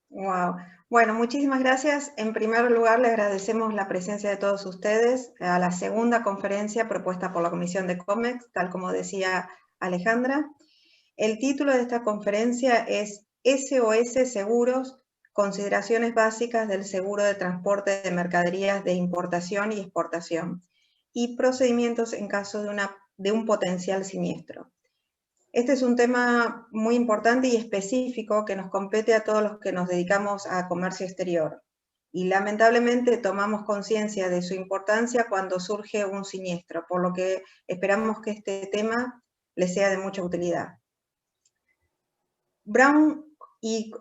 Wow. Bueno, muchísimas gracias. En primer lugar, le agradecemos la presencia de todos ustedes a la segunda conferencia propuesta por la Comisión de COMEX, tal como decía Alejandra. El título de esta conferencia es SOS Seguros, consideraciones básicas del seguro de transporte de mercaderías de importación y exportación, y procedimientos en caso de un potencial siniestro. Este es un tema muy importante y específico que nos compete a todos los que nos dedicamos a comercio exterior. Y lamentablemente tomamos conciencia de su importancia cuando surge un siniestro, por lo que esperamos que este tema les sea de mucha utilidad. Brown y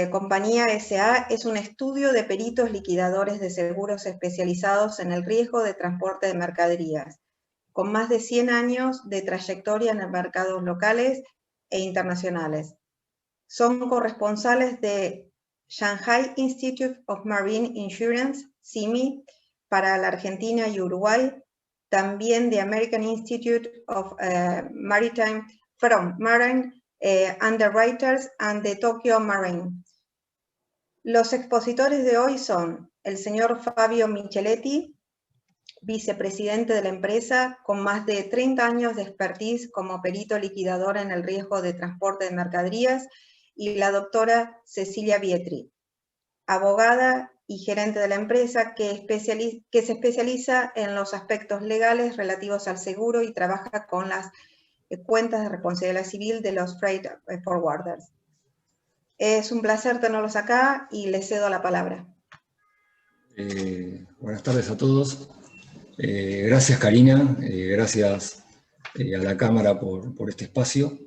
Compañía S.A. es un estudio de peritos liquidadores de seguros especializados en el riesgo de transporte de mercaderías, con más de 100 años de trayectoria en los mercados locales e internacionales. Son corresponsales de Shanghai Institute of Marine Insurance, SIMI, para la Argentina y Uruguay, también de American Institute of Marine Underwriters and de Tokyo Marine. Los expositores de hoy son el señor Fabio Micheletti, vicepresidente de la empresa, con más de 30 años de expertise como perito liquidador en el riesgo de transporte de mercaderías, y la doctora Cecilia Vietri, abogada y gerente de la empresa que se especializa en los aspectos legales relativos al seguro y trabaja con las cuentas de responsabilidad civil de los freight forwarders. Es un placer tenerlos acá y les cedo la palabra. Buenas tardes a todos. Gracias, Karina. Gracias a la Cámara por este espacio.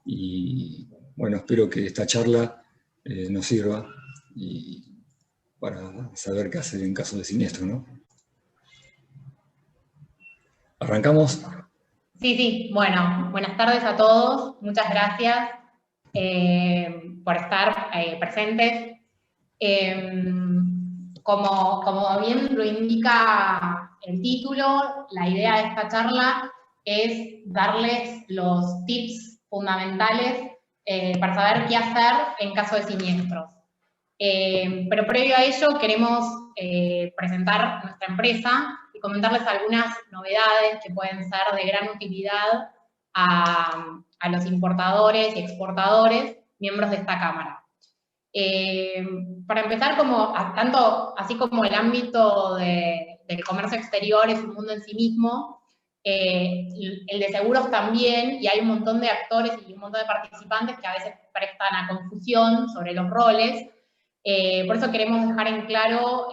Y bueno, espero que esta charla nos sirva para saber qué hacer en caso de siniestro, ¿no? ¿Arrancamos? Sí. Bueno, buenas tardes a todos. Muchas gracias por estar presentes. Como bien lo indica el título, la idea de esta charla es darles los tips fundamentales para saber qué hacer en caso de siniestros. Pero previo a ello queremos presentar nuestra empresa y comentarles algunas novedades que pueden ser de gran utilidad a los importadores y exportadores, miembros de esta Cámara. Para empezar, así como el ámbito del comercio exterior es un mundo en sí mismo, el de seguros también, y hay un montón de actores y un montón de participantes que a veces prestan a confusión sobre los roles. Por eso queremos dejar en claro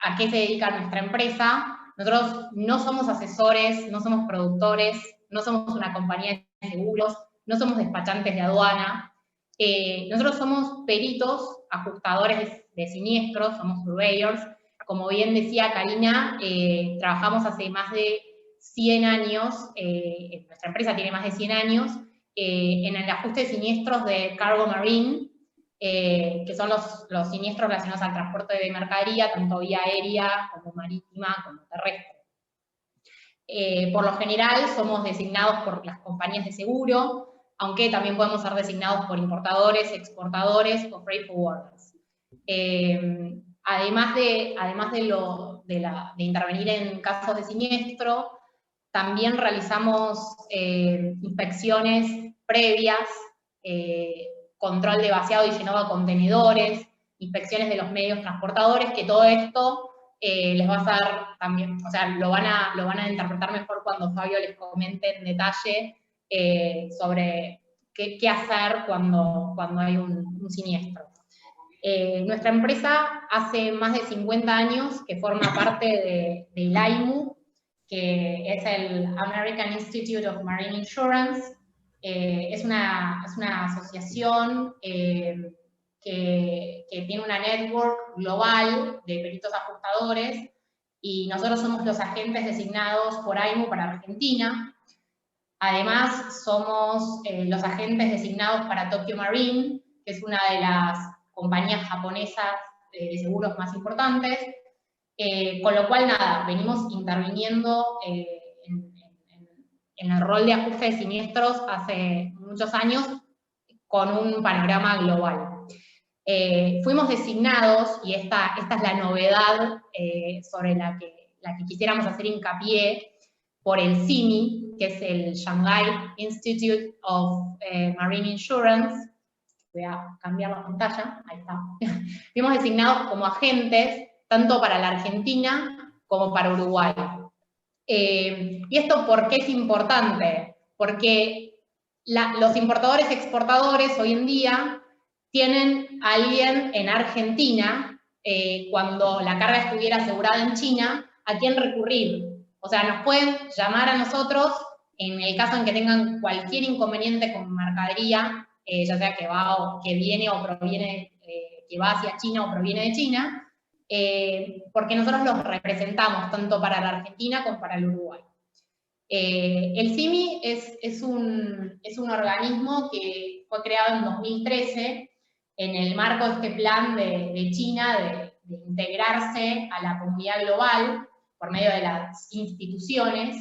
a qué se dedica nuestra empresa. Nosotros no somos asesores, no somos productores, no somos una compañía de seguros, no somos despachantes de aduana. Nosotros somos peritos, ajustadores de siniestros, somos surveyors. Como bien decía Karina, trabajamos hace más de 100 años, nuestra empresa tiene más de 100 años, en el ajuste de siniestros de cargo marine, que son los siniestros relacionados al transporte de mercadería, tanto vía aérea como marítima como terrestre. Por lo general somos designados por las compañías de seguro, aunque también podemos ser designados por importadores, exportadores o freight forwarders. Además de intervenir en casos de siniestro, también realizamos inspecciones previas, control de vaciado y llenado de contenedores, inspecciones de los medios transportadores, que todo esto les va a ser también, o sea, lo van a interpretar mejor cuando Fabio les comente en detalle sobre qué hacer cuando hay un siniestro. Nuestra empresa hace más de 50 años que forma parte del AIMU, que es el American Institute of Marine Insurance. Es una asociación que tiene una network global de peritos ajustadores, y nosotros somos los agentes designados por AIMU para Argentina. Además, somos los agentes designados para Tokyo Marine, que es una de las compañías japonesas de seguros más importantes, con lo cual, nada, venimos interviniendo en el rol de ajuste de siniestros hace muchos años con un panorama global. Fuimos designados, y esta es la novedad sobre la que quisiéramos hacer hincapié, por el CIMI, que es el Shanghai Institute of Marine Insurance. Voy a cambiar la pantalla, ahí está. Fuimos designados como agentes, tanto para la Argentina como para Uruguay. ¿Y esto por qué es importante? Porque los importadores exportadores hoy en día tienen a alguien en Argentina, cuando la carga estuviera asegurada en China, a quién recurrir. O sea, nos pueden llamar a nosotros en el caso en que tengan cualquier inconveniente con mercadería, ya sea que viene o proviene, que va hacia China o proviene de China, porque nosotros los representamos tanto para la Argentina como para el Uruguay. El CIMI es un organismo que fue creado en 2013 en el marco de este plan de China de integrarse a la comunidad global por medio de las instituciones,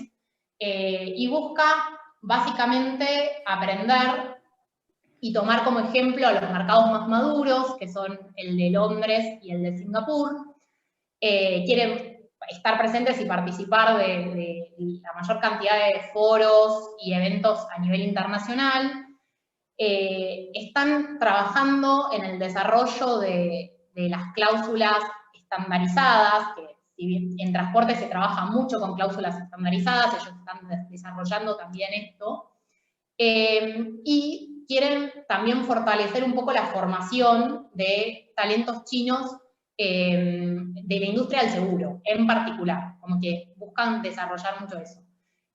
y busca básicamente aprender y tomar como ejemplo a los mercados más maduros, que son el de Londres y el de Singapur. Quieren estar presentes y participar de la mayor cantidad de foros y eventos a nivel internacional. Están trabajando en el desarrollo de las cláusulas estandarizadas, que si bien en transporte se trabaja mucho con cláusulas estandarizadas, ellos están desarrollando también esto, y quieren también fortalecer un poco la formación de talentos chinos de la industria del seguro, en particular, como que buscan desarrollar mucho eso.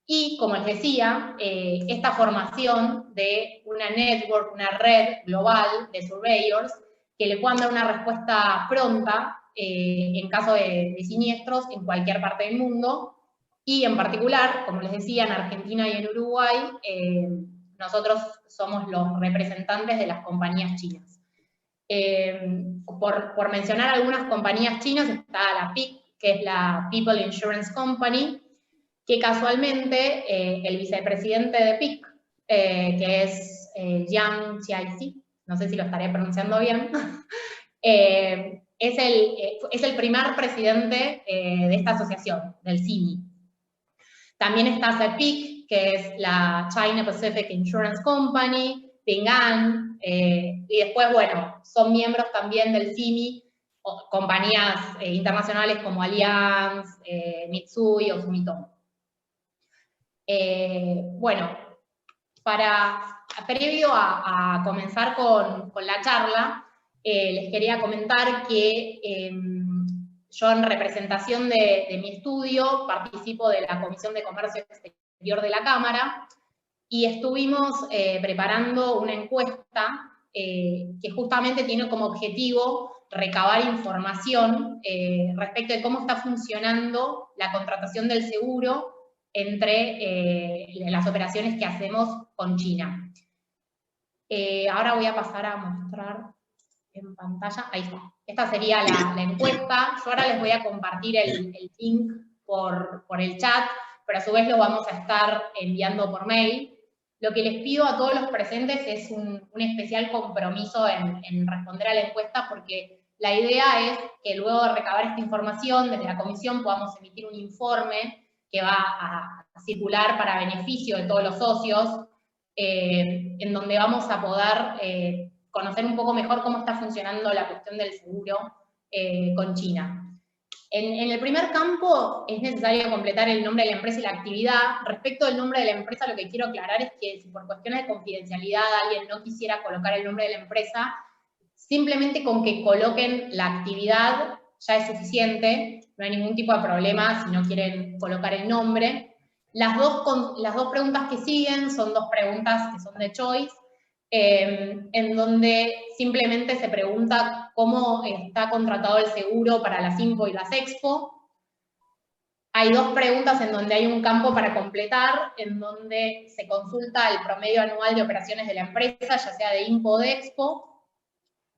Y, como les decía, esta formación de una network, una red global de surveyors, que le puedan dar una respuesta pronta en caso de siniestros en cualquier parte del mundo, y en particular, como les decía, en Argentina y en Uruguay, nosotros somos los representantes de las compañías chinas. Por mencionar algunas compañías chinas, está la PIC, que es la People Insurance Company, que casualmente el vicepresidente de PIC, que es Yang Chiaixi, no sé si lo estaré pronunciando bien, es el primer presidente de esta asociación, del CIMI. También está CEPIC, que es la China Pacific Insurance Company, Ping An, y después, bueno, son miembros también del CIMI, compañías internacionales como Allianz, Mitsui o Sumitomo. Bueno, previo a comenzar con la charla, les quería comentar que yo, en representación de mi estudio, participo de la Comisión de Comercio Exterior de la Cámara, y estuvimos preparando una encuesta que justamente tiene como objetivo recabar información respecto de cómo está funcionando la contratación del seguro entre las operaciones que hacemos con China. Ahora voy a pasar a mostrar en pantalla, ahí está. Esta sería la encuesta. Yo ahora les voy a compartir el link por el chat, pero a su vez lo vamos a estar enviando por mail. Lo que les pido a todos los presentes es un especial compromiso en responder a la encuesta, porque la idea es que luego de recabar esta información, desde la comisión podamos emitir un informe que va a circular para beneficio de todos los socios, en donde vamos a poder conocer un poco mejor cómo está funcionando la cuestión del seguro con China. En el primer campo es necesario completar el nombre de la empresa y la actividad. Respecto del nombre de la empresa, lo que quiero aclarar es que si por cuestiones de confidencialidad alguien no quisiera colocar el nombre de la empresa, simplemente con que coloquen la actividad ya es suficiente, no hay ningún tipo de problema si no quieren colocar el nombre. Las dos preguntas que siguen son dos preguntas que son de choice, en donde simplemente se pregunta cómo está contratado el seguro para las Info y las Expo. Hay dos preguntas en donde hay un campo para completar, en donde se consulta el promedio anual de operaciones de la empresa, ya sea de Info o de Expo.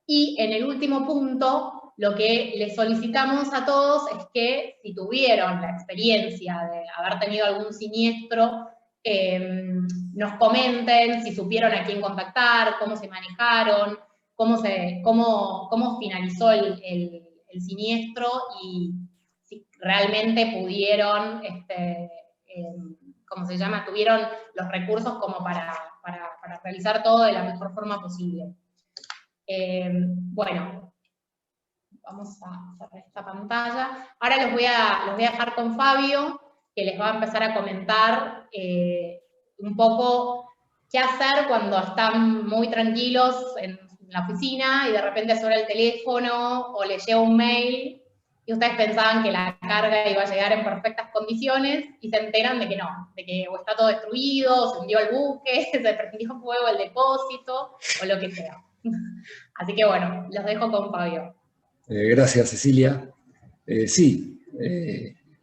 Y en el último punto, lo que les solicitamos a todos es que, si tuvieron la experiencia de haber tenido algún siniestro, nos comenten si supieron a quién contactar, cómo se manejaron, cómo finalizó el siniestro y si realmente pudieron, tuvieron los recursos como para realizar todo de la mejor forma posible. Bueno, vamos a cerrar esta pantalla. Ahora los voy a dejar con Fabio, que les va a empezar a comentar un poco qué hacer cuando están muy tranquilos en la oficina y de repente suena el teléfono o les llega un mail y ustedes pensaban que la carga iba a llegar en perfectas condiciones y se enteran de que no, de que o está todo destruido, o se hundió el buque, se prendió fuego el depósito o lo que sea. Así que bueno, los dejo con Fabio. Gracias, Cecilia. Sí,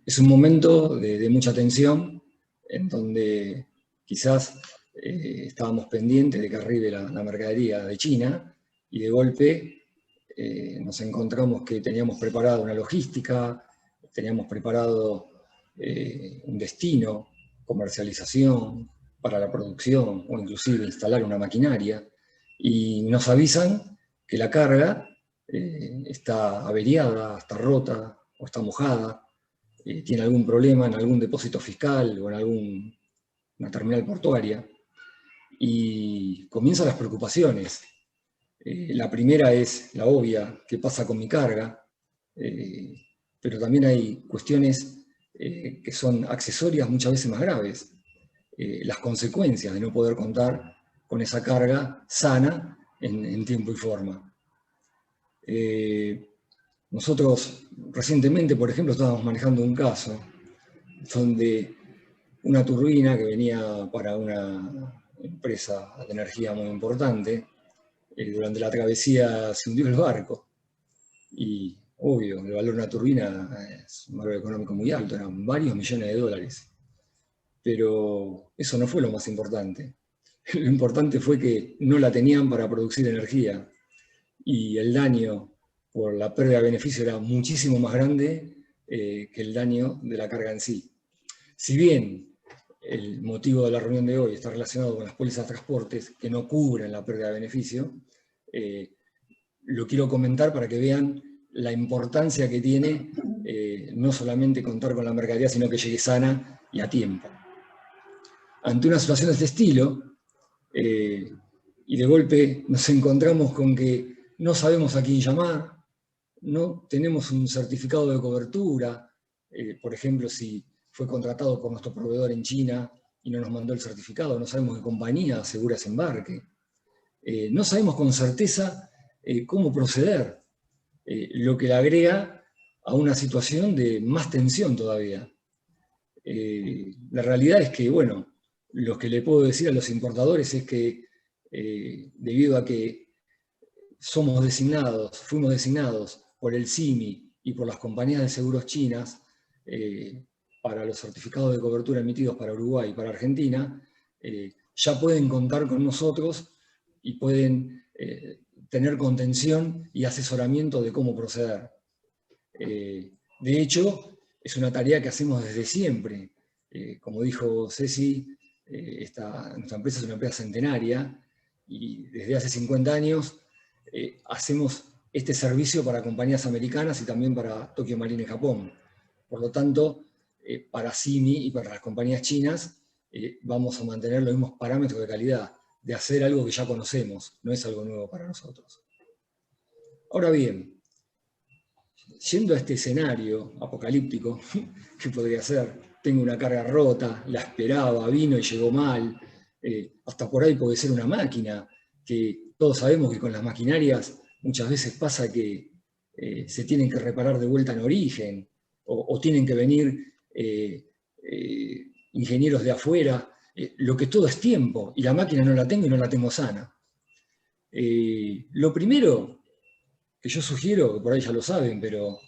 es un momento de mucha tensión, en donde quizás estábamos pendientes de que arribe la mercadería de China, y de golpe nos encontramos que teníamos preparada una logística, teníamos preparado un destino, comercialización para la producción, o inclusive instalar una maquinaria, y nos avisan que la carga está averiada, está rota o está mojada, tiene algún problema en algún depósito fiscal o en alguna terminal portuaria, y comienzan las preocupaciones. La primera es la obvia: ¿qué pasa con mi carga? Pero también hay cuestiones que son accesorias muchas veces más graves. Las consecuencias de no poder contar con esa carga sana en tiempo y forma. Nosotros recientemente, por ejemplo, estábamos manejando un caso donde una turbina que venía para una empresa de energía muy importante, durante la travesía se hundió el barco. Y obvio, el valor de una turbina es un valor económico muy alto, eran varios millones de dólares. Pero eso no fue lo más importante. Lo importante fue que no la tenían para producir energía, y el daño por la pérdida de beneficio era muchísimo más grande que el daño de la carga en sí. Si bien el motivo de la reunión de hoy está relacionado con las pólizas de transportes que no cubren la pérdida de beneficio, lo quiero comentar para que vean la importancia que tiene no solamente contar con la mercadería, sino que llegue sana y a tiempo. Ante una situación de este estilo, y de golpe nos encontramos con que no sabemos a quién llamar, no tenemos un certificado de cobertura, por ejemplo, si fue contratado por nuestro proveedor en China y no nos mandó el certificado, no sabemos qué compañía asegura ese embarque, no sabemos con certeza cómo proceder, lo que le agrega a una situación de más tensión todavía. La realidad es que, bueno, lo que le puedo decir a los importadores es que debido a que fuimos designados por el CIMI y por las compañías de seguros chinas para los certificados de cobertura emitidos para Uruguay y para Argentina, ya pueden contar con nosotros y pueden tener contención y asesoramiento de cómo proceder. De hecho, es una tarea que hacemos desde siempre. Como dijo Ceci, nuestra empresa es una empresa centenaria, y desde hace 50 años hacemos este servicio para compañías americanas y también para Tokyo Marine en Japón. Por lo tanto, para CIMI y para las compañías chinas vamos a mantener los mismos parámetros de calidad, de hacer algo que ya conocemos, no es algo nuevo para nosotros. Ahora bien, yendo a este escenario apocalíptico, ¿qué podría ser? Tengo una carga rota, la esperaba, vino y llegó mal, hasta por ahí puede ser una máquina, que todos sabemos que con las maquinarias muchas veces pasa que se tienen que reparar de vuelta en origen, o tienen que venir ingenieros de afuera, lo que todo es tiempo, y la máquina no la tengo y no la tengo sana. Lo primero que yo sugiero, que por ahí ya lo saben, pero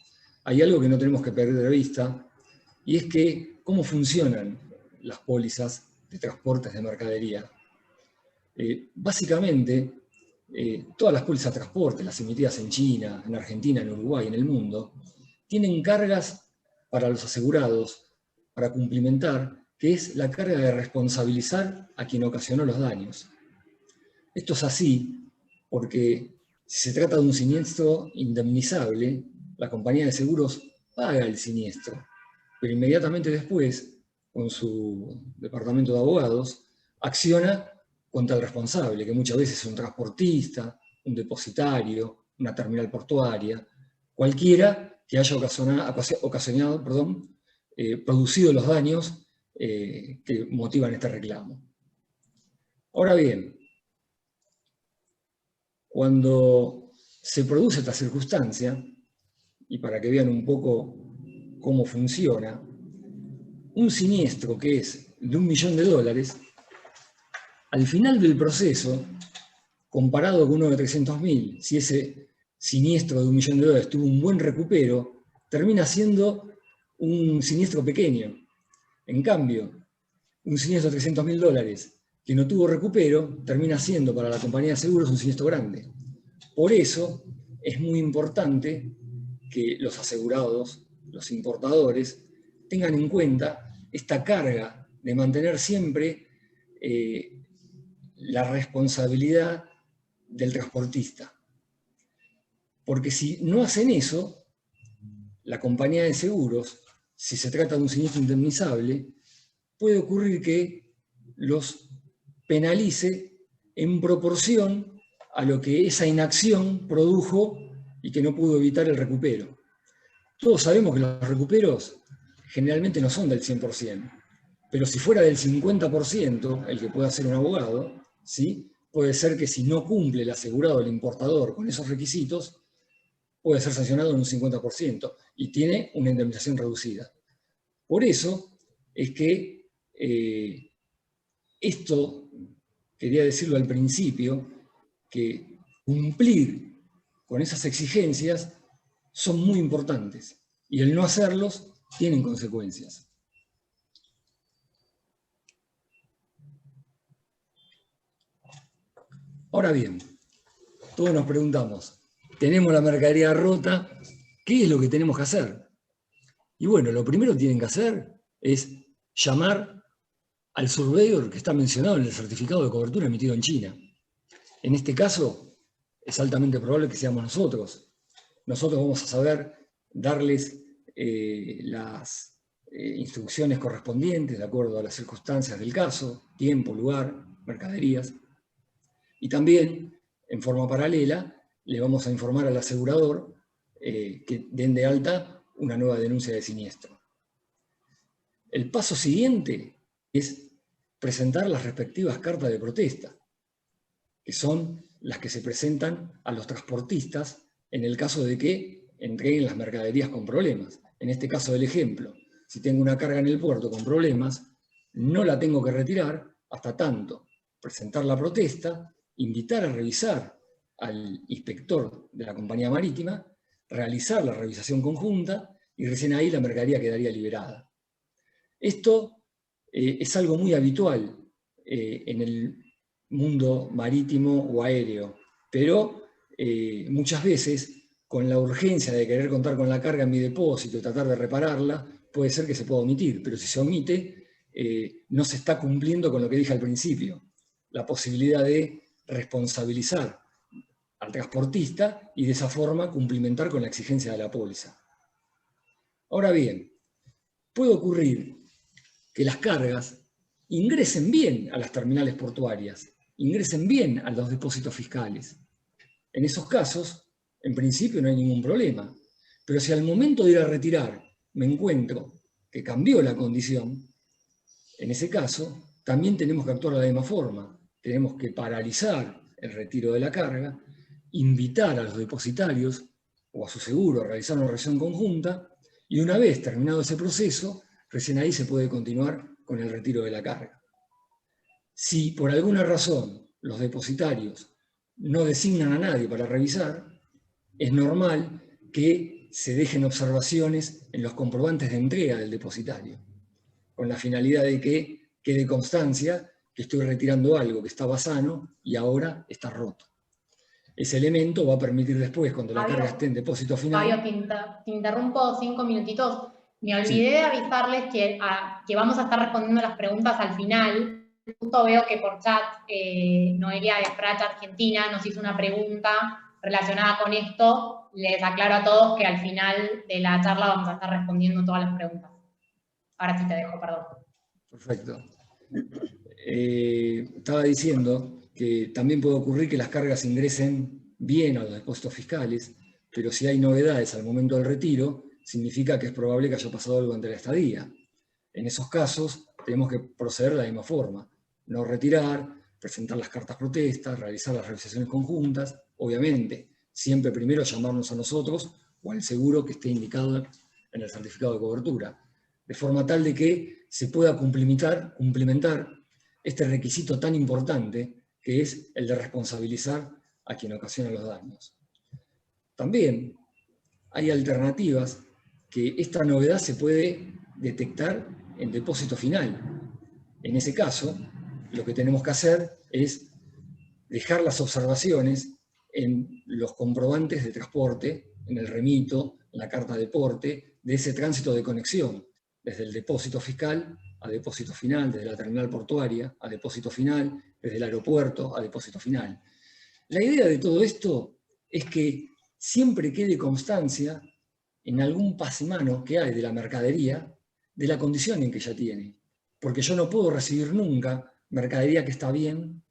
hay algo que no tenemos que perder de vista, y es que cómo funcionan las pólizas de transportes de mercadería. Básicamente, todas las pólizas de transporte, las emitidas en China, en Argentina, en Uruguay, en el mundo, tienen cargas para los asegurados, para cumplimentar, que es la carga de responsabilizar a quien ocasionó los daños. Esto es así porque Si se trata de un siniestro indemnizable, la compañía de seguros paga el siniestro, pero inmediatamente después, con su departamento de abogados, acciona contra el responsable, que muchas veces es un transportista, un depositario, una terminal portuaria, cualquiera que haya producido los daños que motivan este reclamo. Ahora bien, cuando se produce esta circunstancia, y para que vean un poco cómo funciona, un siniestro que es de $1 millón, al final del proceso, comparado con uno de 300.000, si ese siniestro de $1 millón tuvo un buen recupero, termina siendo un siniestro pequeño. En cambio, un siniestro de $300.000 que no tuvo recupero, termina siendo para la compañía de seguros un siniestro grande. Por eso es muy importante que los asegurados, los importadores, tengan en cuenta esta carga de mantener siempre la responsabilidad del transportista. Porque si no hacen eso, la compañía de seguros, si se trata de un siniestro indemnizable, puede ocurrir que los penalice en proporción a lo que esa inacción produjo y que no pudo evitar el recupero. Todos sabemos que los recuperos generalmente no son del 100%, pero si fuera del 50% el que puede hacer un abogado, ¿sí? Puede ser que si no cumple el asegurado, el importador, con esos requisitos, puede ser sancionado en un 50% y tiene una indemnización reducida. Por eso es que esto, quería decirlo al principio, que cumplir con esas exigencias son muy importantes y el no hacerlos tienen consecuencias. Ahora bien, todos nos preguntamos, tenemos la mercadería rota, ¿qué es lo que tenemos que hacer? Y bueno, lo primero que tienen que hacer es llamar al surveyor que está mencionado en el certificado de cobertura emitido en China. En este caso, es altamente probable que seamos nosotros. Nosotros vamos a saber darles las instrucciones correspondientes de acuerdo a las circunstancias del caso, tiempo, lugar, mercaderías. Y también, en forma paralela, le vamos a informar al asegurador que den de alta una nueva denuncia de siniestro. El paso siguiente es presentar las respectivas cartas de protesta, que son las que se presentan a los transportistas en el caso de que entreguen las mercaderías con problemas. En este caso del ejemplo, si tengo una carga en el puerto con problemas, no la tengo que retirar hasta tanto presentar la protesta, invitar a revisar al inspector de la compañía marítima, realizar la revisación conjunta y recién ahí la mercadería quedaría liberada. Esto es algo muy habitual en el mundo marítimo o aéreo, pero muchas veces con la urgencia de querer contar con la carga en mi depósito y tratar de repararla, puede ser que se pueda omitir, pero si se omite, no se está cumpliendo con lo que dije al principio, la posibilidad de responsabilizar al transportista y de esa forma cumplimentar con la exigencia de la póliza. Ahora bien, puede ocurrir que las cargas ingresen bien a las terminales portuarias, ingresen bien a los depósitos fiscales. En esos casos, en principio no hay ningún problema, pero si al momento de ir a retirar me encuentro que cambió la condición, en ese caso también tenemos que actuar de la misma forma. Tenemos que paralizar el retiro de la carga, invitar a los depositarios o a su seguro a realizar una revisión conjunta y una vez terminado ese proceso, recién ahí se puede continuar con el retiro de la carga. Si por alguna razón los depositarios no designan a nadie para revisar, es normal que se dejen observaciones en los comprobantes de entrega del depositario, con la finalidad de que quede constancia que estoy retirando algo que estaba sano y ahora está roto. Ese elemento va a permitir después, cuando la carga esté en depósito final... Fabio, te interrumpo 5 minutitos. Me olvidé de avisarles que vamos a estar respondiendo las preguntas al final. Justo veo que por chat Noelia de Frach Argentina nos hizo una pregunta relacionada con esto, les aclaro a todos que al final de la charla vamos a estar respondiendo todas las preguntas. Ahora sí te dejo, perdón. Perfecto. Estaba diciendo que también puede ocurrir que las cargas ingresen bien a los depósitos fiscales, pero si hay novedades al momento del retiro, significa que es probable que haya pasado algo durante la estadía. En esos casos, tenemos que proceder de la misma forma. No retirar, presentar las cartas protestas, realizar las revisaciones conjuntas, obviamente, siempre primero llamarnos a nosotros o al seguro que esté indicado en el certificado de cobertura, de forma tal de que se pueda cumplimentar este requisito tan importante que es el de responsabilizar a quien ocasiona los daños. También hay alternativas que esta novedad se puede detectar en depósito final. En ese caso, lo que tenemos que hacer es dejar las observaciones en los comprobantes de transporte, en el remito, en la carta de porte, de ese tránsito de conexión, desde el depósito fiscal a depósito final, desde la terminal portuaria a depósito final, desde el aeropuerto a depósito final. La idea de todo esto es que siempre quede constancia en algún pasemano que hay de la mercadería de la condición en que ya tiene. Porque yo no puedo recibir nunca mercadería que está bien,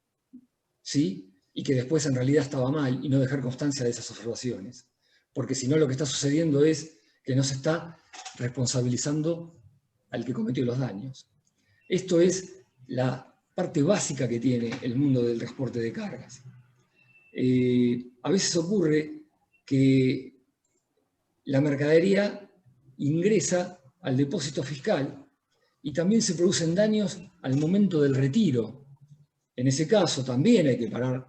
¿sí? Y que después en realidad estaba mal y no dejar constancia de esas observaciones. Porque si no, lo que está sucediendo es que no se está responsabilizando al que cometió los daños. Esto es la parte básica que tiene el mundo del transporte de cargas. A veces ocurre que la mercadería ingresa al depósito fiscal y también se producen daños al momento del retiro. En ese caso también hay que parar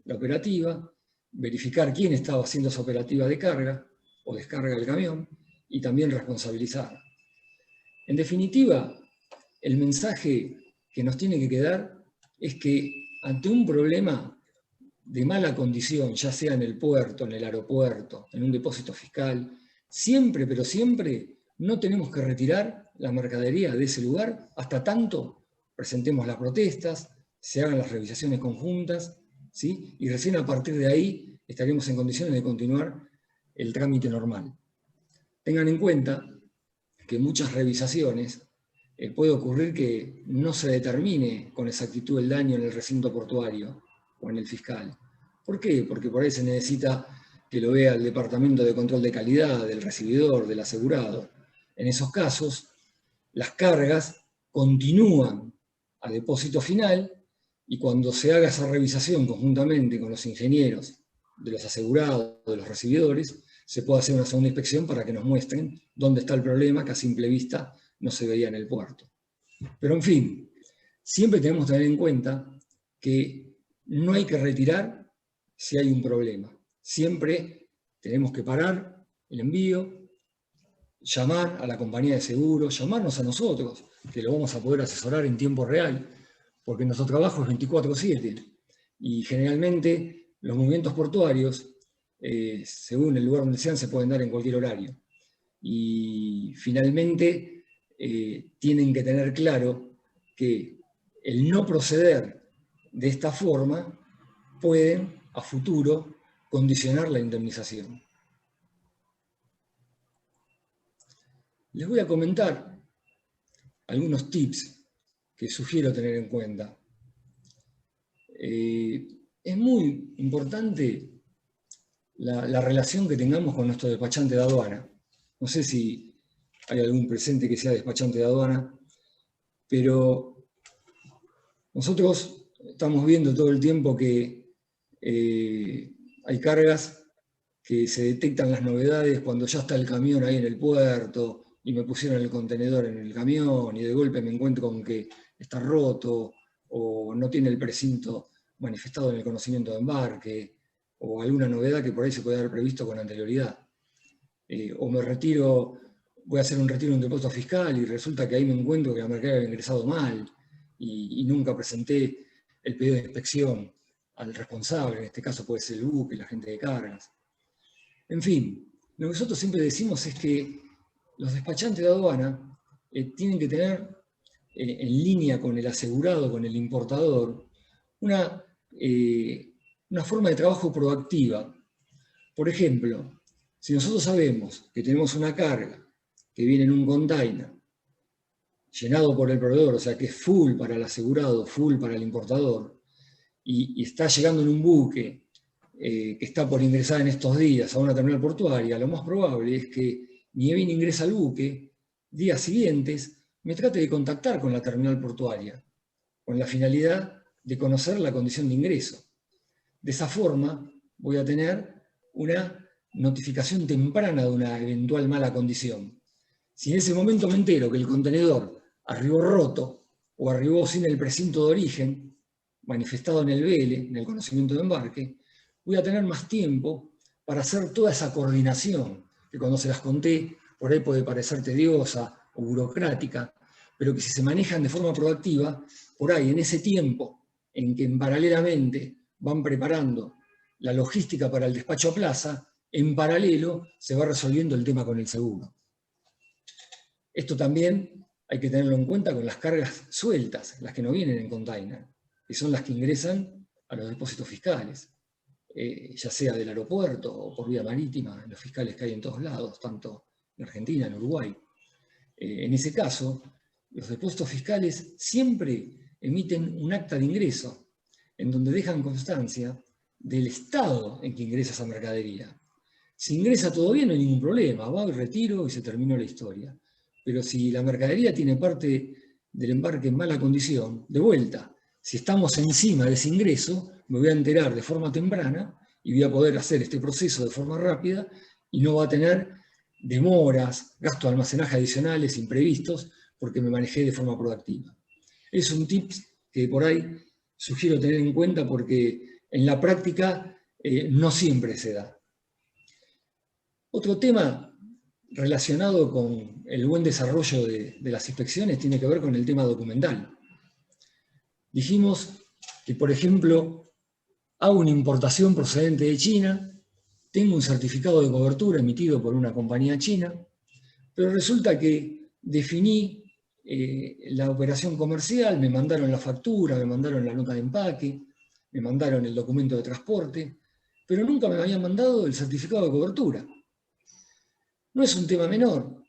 la operativa, verificar quién estaba haciendo esa operativa de carga o descarga del camión y también responsabilizar. En definitiva, el mensaje que nos tiene que quedar es que ante un problema de mala condición, ya sea en el puerto, en el aeropuerto, en un depósito fiscal, siempre, pero siempre, no tenemos que retirar la mercadería de ese lugar hasta tanto presentemos las protestas, se hagan las revisaciones conjuntas, ¿sí? Y recién a partir de ahí estaremos en condiciones de continuar el trámite normal. Tengan en cuenta que muchas revisaciones puede ocurrir que no se determine con exactitud el daño en el recinto portuario o en el fiscal. ¿Por qué? Porque por ahí se necesita que lo vea el departamento de control de calidad, del recibidor, del asegurado. En esos casos, las cargas continúan a depósito final y cuando se haga esa revisación conjuntamente con los ingenieros de los asegurados, de los recibidores, se puede hacer una segunda inspección para que nos muestren dónde está el problema que a simple vista no se veía en el puerto. Pero en fin, siempre tenemos que tener en cuenta que no hay que retirar si hay un problema. Siempre tenemos que parar el envío, llamar a la compañía de seguro, llamarnos a nosotros, que lo vamos a poder asesorar en tiempo real, porque nuestro trabajo es 24/7 y generalmente los movimientos portuarios, según el lugar donde sean, se pueden dar en cualquier horario. Y finalmente tienen que tener claro que el no proceder de esta forma pueden a futuro condicionar la indemnización. Les voy a comentar algunos tips que sugiero tener en cuenta. Es muy importante la relación que tengamos con nuestro despachante de aduana. No sé si hay algún presente que sea despachante de aduana, pero nosotros estamos viendo todo el tiempo que hay cargas que se detectan las novedades cuando ya está el camión ahí en el puerto y me pusieron el contenedor en el camión y de golpe me encuentro con que está roto o no tiene el precinto manifestado en el conocimiento de embarque o alguna novedad que por ahí se puede haber previsto con anterioridad. O me retiro, voy a hacer un retiro en un depósito fiscal y resulta que ahí me encuentro que la mercadería había ingresado mal y nunca presenté el pedido de inspección al responsable, en este caso puede ser el buque, la gente de cargas. En fin, lo que nosotros siempre decimos es que los despachantes de aduana tienen que tener en línea con el asegurado, con el importador, una forma de trabajo proactiva, Por ejemplo, si nosotros sabemos que tenemos una carga que viene en un container llenado por el proveedor, o sea que es full para el asegurado, full para el importador, y está llegando en un buque que está por ingresar en estos días a una terminal portuaria, lo más probable es que ni bien ingresa al buque, días siguientes, me trate de contactar con la terminal portuaria, con la finalidad de conocer la condición de ingreso. De esa forma voy a tener una notificación temprana de una eventual mala condición. Si en ese momento me entero que el contenedor arribó roto o arribó sin el precinto de origen, manifestado en el BL, en el conocimiento de embarque, voy a tener más tiempo para hacer toda esa coordinación, que cuando se las conté, por ahí puede parecer tediosa o burocrática, pero que si se manejan de forma proactiva, por ahí en ese tiempo en que paralelamente van preparando la logística para el despacho a plaza, en paralelo se va resolviendo el tema con el seguro. Esto también hay que tenerlo en cuenta con las cargas sueltas, las que no vienen en container, que son las que ingresan a los depósitos fiscales, ya sea del aeropuerto o por vía marítima, los fiscales que hay en todos lados, tanto en Argentina, en Uruguay. En ese caso, los depósitos fiscales siempre emiten un acta de ingreso, en donde dejan constancia del estado en que ingresa esa mercadería. Si ingresa todo bien, no hay ningún problema, va al retiro y se terminó la historia. Pero si la mercadería tiene parte del embarque en mala condición, de vuelta, si estamos encima de ese ingreso, me voy a enterar de forma temprana y voy a poder hacer este proceso de forma rápida y no va a tener demoras, gastos de almacenaje adicionales, imprevistos, porque me manejé de forma proactiva. Es un tip que por ahí sugiero tener en cuenta porque en la práctica no siempre se da. Otro tema relacionado con el buen desarrollo de las inspecciones tiene que ver con el tema documental. Dijimos que, por ejemplo, hago una importación procedente de China, tengo un certificado de cobertura emitido por una compañía china, pero resulta que definí la operación comercial, me mandaron la factura, me mandaron la nota de empaque, me mandaron el documento de transporte, pero nunca me habían mandado el certificado de cobertura. No es un tema menor,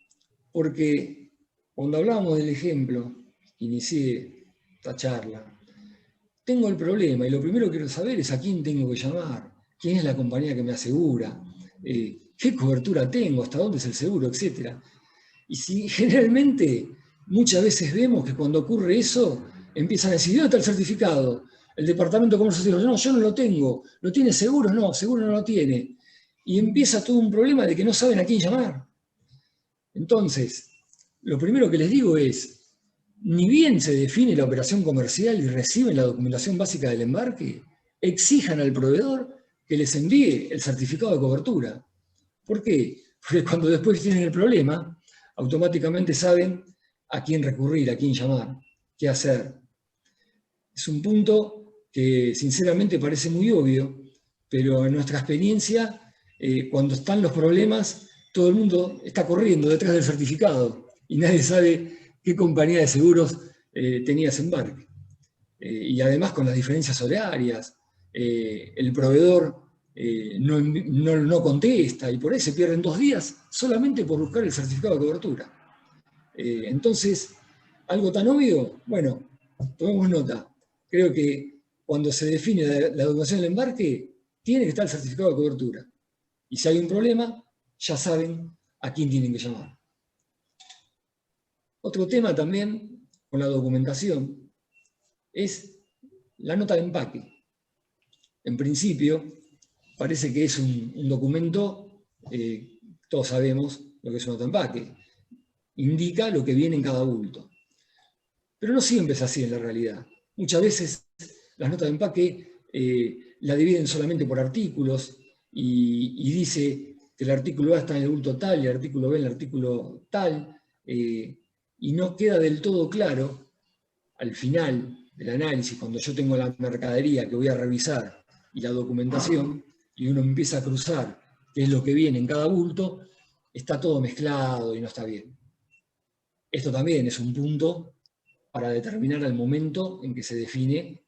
porque cuando hablábamos del ejemplo, inicié esta charla, tengo el problema y lo primero que quiero saber es a quién tengo que llamar, quién es la compañía que me asegura, qué cobertura tengo, hasta dónde es el seguro, etc. Y si generalmente muchas veces vemos que cuando ocurre eso, empiezan a decir, ¿dónde está el certificado? El departamento de comercio dice, no, yo no lo tengo. ¿Lo tiene seguro? No, seguro no lo tiene. Y empieza todo un problema de que no saben a quién llamar. Entonces, lo primero que les digo es, ni bien se define la operación comercial y reciben la documentación básica del embarque, exijan al proveedor que les envíe el certificado de cobertura. ¿Por qué? Porque cuando después tienen el problema, automáticamente saben a quién recurrir, a quién llamar, qué hacer. Es un punto que sinceramente parece muy obvio, pero en nuestra experiencia, cuando están los problemas, todo el mundo está corriendo detrás del certificado y nadie sabe qué compañía de seguros tenía ese embarque. Y además con las diferencias horarias, el proveedor no contesta y por ahí se pierden 2 días solamente por buscar el certificado de cobertura. Entonces, algo tan obvio, bueno, tomemos nota. Creo que cuando se define la documentación del embarque, tiene que estar el certificado de cobertura. Y si hay un problema, ya saben a quién tienen que llamar. Otro tema también con la documentación es la nota de empaque. En principio, parece que es un documento, todos sabemos lo que es una nota de empaque. Indica lo que viene en cada bulto. Pero no siempre es así en la realidad. Muchas veces las notas de empaque la dividen solamente por artículos y dice que el artículo A está en el bulto tal y el artículo B en el artículo tal, y no queda del todo claro al final del análisis, cuando yo tengo la mercadería que voy a revisar y la documentación, y uno empieza a cruzar qué es lo que viene en cada bulto, está todo mezclado y no está bien. Esto también es un punto para determinar al momento en que se define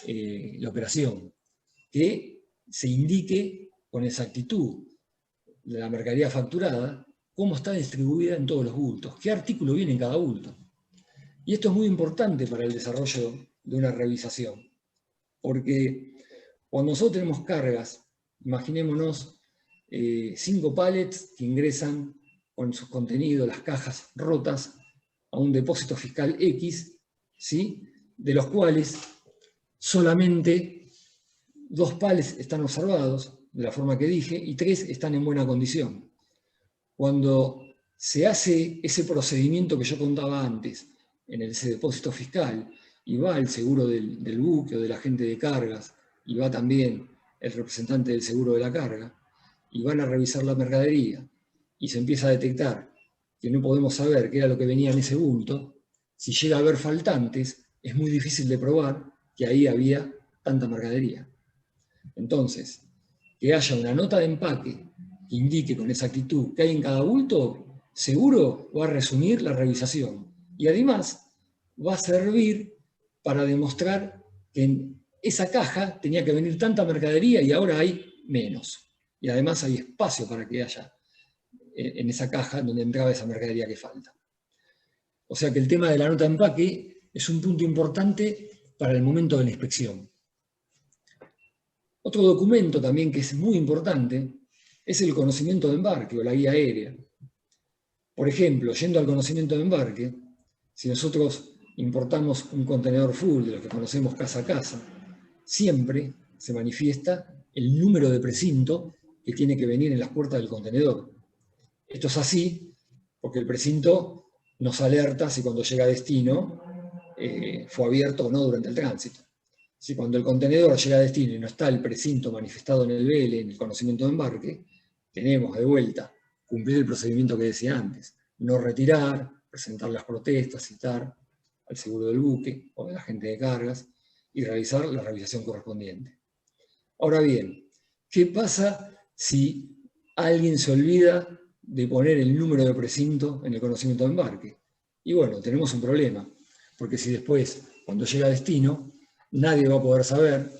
la operación, que se indique con exactitud la mercadería facturada, cómo está distribuida en todos los bultos, qué artículo viene en cada bulto. Y esto es muy importante para el desarrollo de una revisación, porque cuando nosotros tenemos cargas, imaginémonos 5 pallets que ingresan con sus contenidos, las cajas rotas, a un depósito fiscal X, ¿sí? De los cuales solamente 2 pallets están observados, de la forma que dije, y 3 están en buena condición. Cuando se hace ese procedimiento que yo contaba antes, en ese depósito fiscal, y va el seguro del buque o del agente de cargas, y va también el representante del seguro de la carga, y van a revisar la mercadería, y se empieza a detectar que no podemos saber qué era lo que venía en ese bulto, si llega a haber faltantes, es muy difícil de probar que ahí había tanta mercadería. Entonces, que haya una nota de empaque que indique con exactitud qué hay en cada bulto, seguro va a resumir la revisación. Y además va a servir para demostrar que en esa caja tenía que venir tanta mercadería y ahora hay menos. Y además hay espacio para que haya en esa caja donde entraba esa mercadería que falta. O sea que el tema de la nota de empaque es un punto importante para el momento de la inspección. Otro documento también que es muy importante es el conocimiento de embarque o la guía aérea. Por ejemplo, yendo al conocimiento de embarque, si nosotros importamos un contenedor full de los que conocemos casa a casa, siempre se manifiesta el número de precinto que tiene que venir en las puertas del contenedor. Esto es así porque el precinto nos alerta si cuando llega a destino fue abierto o no durante el tránsito. Si cuando el contenedor llega a destino y no está el precinto manifestado en el BL, en el conocimiento de embarque, tenemos de vuelta cumplir el procedimiento que decía antes, no retirar, presentar las protestas, citar al seguro del buque o del agente de cargas y realizar la revisación correspondiente. Ahora bien, ¿qué pasa si alguien se olvida de poner el número de precinto en el conocimiento de embarque? Y bueno, tenemos un problema, porque si después, cuando llega a destino, nadie va a poder saber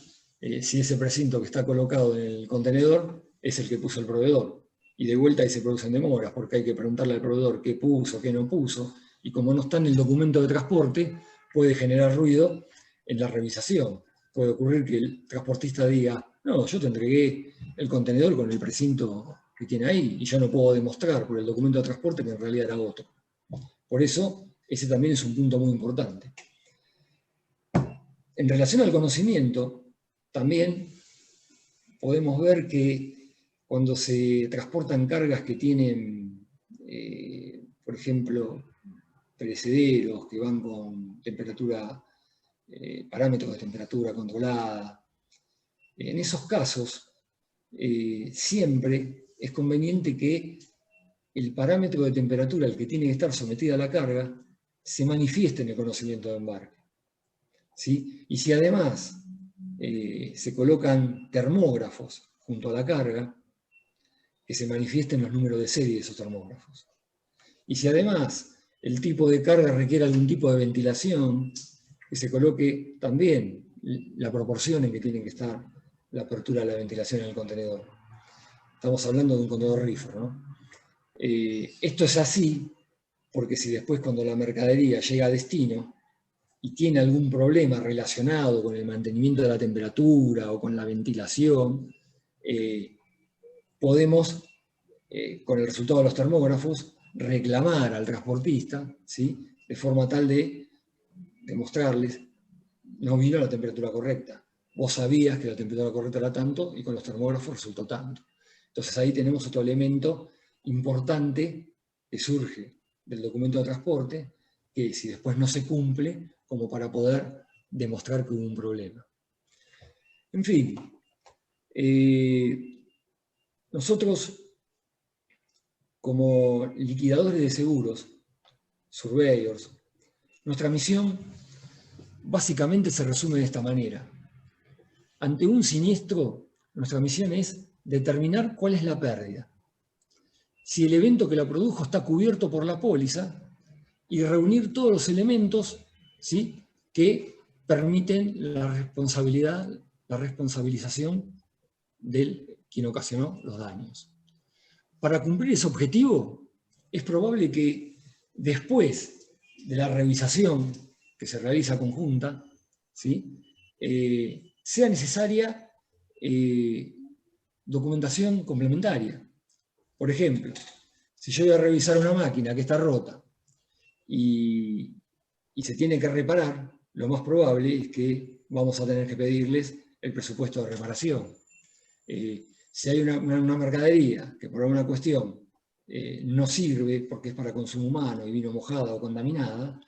si ese precinto que está colocado en el contenedor es el que puso el proveedor. Y de vuelta ahí se producen demoras, porque hay que preguntarle al proveedor qué puso, qué no puso, y como no está en el documento de transporte, puede generar ruido en la revisación. Puede ocurrir que el transportista diga, no, yo te entregué el contenedor con el precinto que tiene ahí, y yo no puedo demostrar por el documento de transporte que en realidad era otro. Por eso, ese también es un punto muy importante. En relación al conocimiento, también podemos ver que cuando se transportan cargas que tienen, por ejemplo, perecederos que van con temperatura, parámetros de temperatura controlada, en esos casos siempre es conveniente que el parámetro de temperatura al que tiene que estar sometida la carga se manifieste en el conocimiento de embarque. ¿Sí? Y si además se colocan termógrafos junto a la carga, que se manifiesten los números de serie de esos termógrafos. Y si además el tipo de carga requiere algún tipo de ventilación, que se coloque también la proporción en que tiene que estar la apertura de la ventilación en el contenedor. Estamos hablando de un contenedor reefer, ¿no? Esto es así porque si después cuando la mercadería llega a destino y tiene algún problema relacionado con el mantenimiento de la temperatura o con la ventilación, podemos, con el resultado de los termógrafos, reclamar al transportista, ¿sí? De forma tal de demostrarles, no vino a la temperatura correcta. Vos sabías que la temperatura correcta era tanto y con los termógrafos resultó tanto. Entonces ahí tenemos otro elemento importante que surge del documento de transporte, que si después no se cumple, como para poder demostrar que hubo un problema. En fin, nosotros como liquidadores de seguros, surveyors, nuestra misión básicamente se resume de esta manera. Ante un siniestro, nuestra misión es determinar cuál es la pérdida, si el evento que la produjo está cubierto por la póliza y reunir todos los elementos, ¿sí?, que permiten la responsabilización del quien ocasionó los daños. Para cumplir ese objetivo, es probable que después de la revisación que se realiza conjunta, ¿sí?, sea necesaria documentación complementaria. Por ejemplo, si yo voy a revisar una máquina que está rota y se tiene que reparar, lo más probable es que vamos a tener que pedirles el presupuesto de reparación. Si hay una mercadería que por alguna cuestión no sirve porque es para consumo humano y vino mojada o contaminada,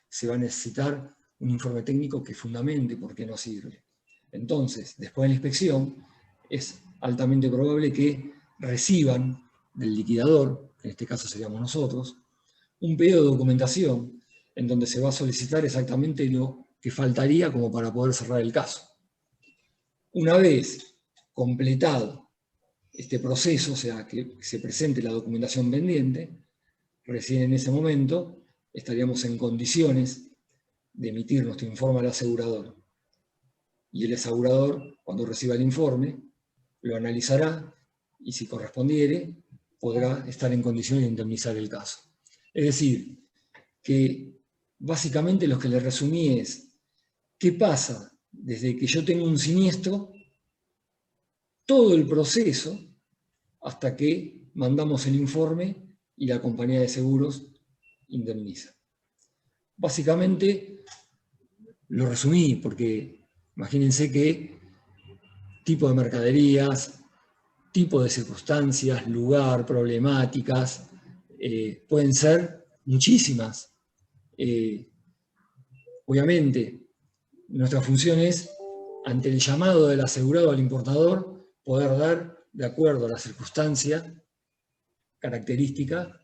se va a necesitar un informe técnico que fundamente por qué no sirve. Entonces, después de la inspección, es altamente probable que reciban del liquidador, que en este caso seríamos nosotros, un pedido de documentación en donde se va a solicitar exactamente lo que faltaría como para poder cerrar el caso. Una vez completado este proceso, o sea, que se presente la documentación pendiente, recién en ese momento estaríamos en condiciones de emitir nuestro informe al asegurador. Y el asegurador, cuando reciba el informe, lo analizará y si correspondiere, podrá estar en condiciones de indemnizar el caso. Es decir, que básicamente lo que le resumí es qué pasa desde que yo tengo un siniestro, todo el proceso, hasta que mandamos el informe y la compañía de seguros indemniza. Básicamente lo resumí porque imagínense que tipo de mercaderías, tipo de circunstancias, lugar, problemáticas, pueden ser muchísimas. Obviamente, nuestra función es, ante el llamado del asegurado al importador, poder dar, de acuerdo a la circunstancia característica,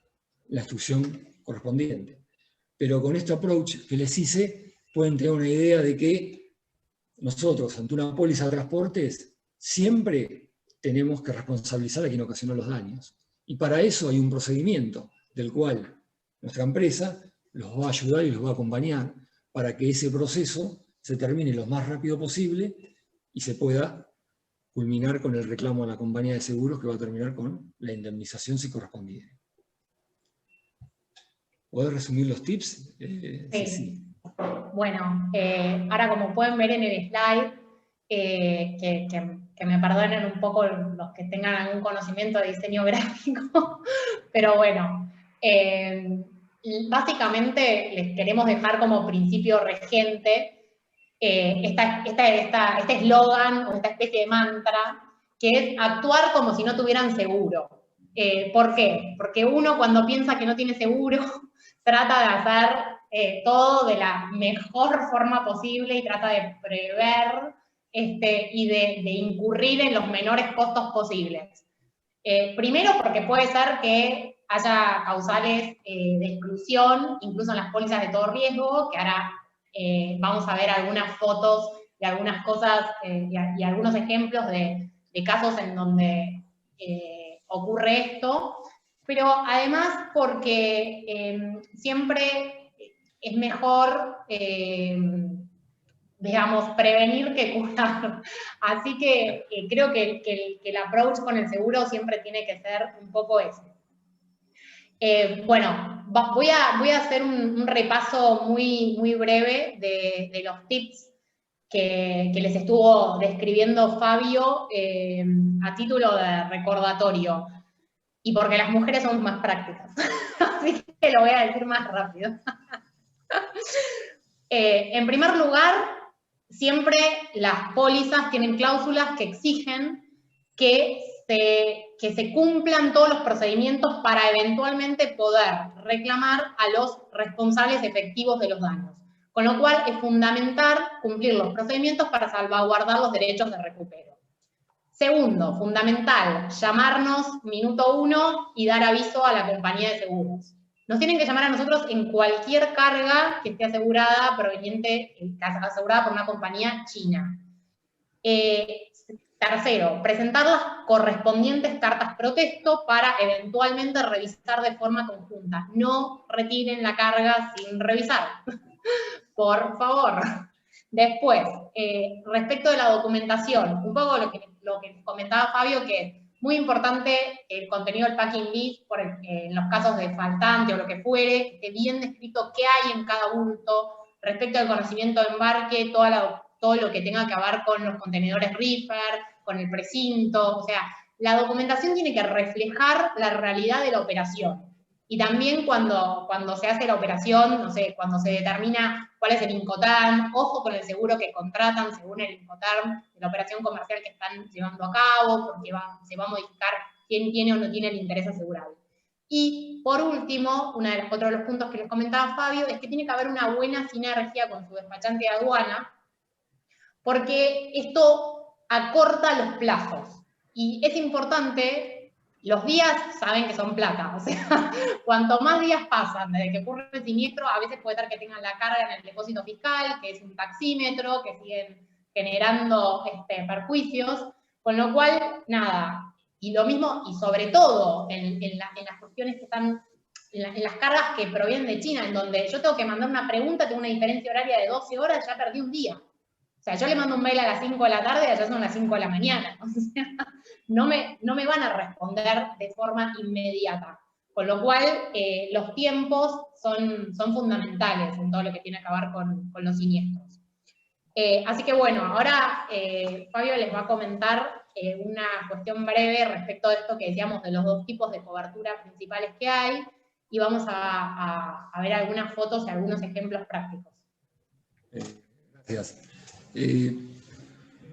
la instrucción correspondiente. Pero con este approach que les hice, pueden tener una idea de que nosotros, ante una póliza de transportes, siempre tenemos que responsabilizar a quien ocasionó los daños. Y para eso hay un procedimiento del cual nuestra empresa los va a ayudar y los va a acompañar para que ese proceso se termine lo más rápido posible y se pueda culminar con el reclamo a la compañía de seguros que va a terminar con la indemnización si correspondiere. ¿Podés resumir los tips? Sí. Bueno, ahora como pueden ver en el slide, que me perdonen un poco los que tengan algún conocimiento de diseño gráfico, pero bueno, básicamente les queremos dejar como principio regente este eslogan o esta especie de mantra, que es actuar como si no tuvieran seguro. ¿Por qué? Porque uno cuando piensa que no tiene seguro, trata de hacer todo de la mejor forma posible y trata de prever y de incurrir en los menores costos posibles. Primero porque puede ser que haya causales de exclusión, incluso en las pólizas de todo riesgo, que ahora vamos a ver algunas fotos de algunas cosas y algunos ejemplos de casos en donde ocurre esto, pero además porque siempre es mejor, digamos, prevenir que curar. Así que creo que el approach con el seguro siempre tiene que ser un poco ese. Bueno, voy a hacer un repaso muy breve de los tips que les estuvo describiendo Fabio a título de recordatorio. Y porque las mujeres somos más prácticas. Así que lo voy a decir más rápido. En primer lugar, siempre las pólizas tienen cláusulas que exigen que se cumplan todos los procedimientos para eventualmente poder reclamar a los responsables efectivos de los daños. Con lo cual es fundamental cumplir los procedimientos para salvaguardar los derechos de recupero. Segundo, fundamental, llamarnos minuto 1 y dar aviso a la compañía de seguros. Nos tienen que llamar a nosotros en cualquier carga que esté asegurada, asegurada por una compañía china. Tercero, presentar las correspondientes cartas protesto para eventualmente revisar de forma conjunta. No retiren la carga sin revisar, por favor. Después, respecto de la documentación, un poco lo que lo que comentaba Fabio, que es muy importante el contenido del packing list, en los casos de faltante o lo que fuere, que esté bien descrito qué hay en cada bulto, respecto al conocimiento de embarque, todo lo que tenga que ver con los contenedores reefer, con el precinto, o sea, la documentación tiene que reflejar la realidad de la operación. Y también cuando se hace la operación, no sé, cuando se determina cuál es el Incoterm, ojo con el seguro que contratan según el Incoterm de la operación comercial que están llevando a cabo, porque se va a modificar quién tiene o no tiene el interés asegurado. Y por último, otro de los puntos que les comentaba Fabio, es que tiene que haber una buena sinergia con su despachante de aduana, porque esto acorta los plazos. Y es importante. Los días saben que son plata, o sea, cuanto más días pasan desde que ocurre el siniestro, a veces puede ser que tengan la carga en el depósito fiscal, que es un taxímetro, que siguen generando perjuicios, con lo cual, nada, y lo mismo, y sobre todo en las cuestiones que están, en las cargas que provienen de China, en donde yo tengo que mandar una pregunta, tengo una diferencia horaria de 12 horas, ya perdí un día. O sea, yo le mando un mail a las 5 de la tarde y allá son las 5 de la mañana. O sea, no me van a responder de forma inmediata. Con lo cual, los tiempos son fundamentales en todo lo que tiene que ver con los siniestros. Así que bueno, ahora Fabio les va a comentar una cuestión breve respecto de esto que decíamos de los dos tipos de cobertura principales que hay, y vamos a ver algunas fotos y algunos ejemplos prácticos. Gracias.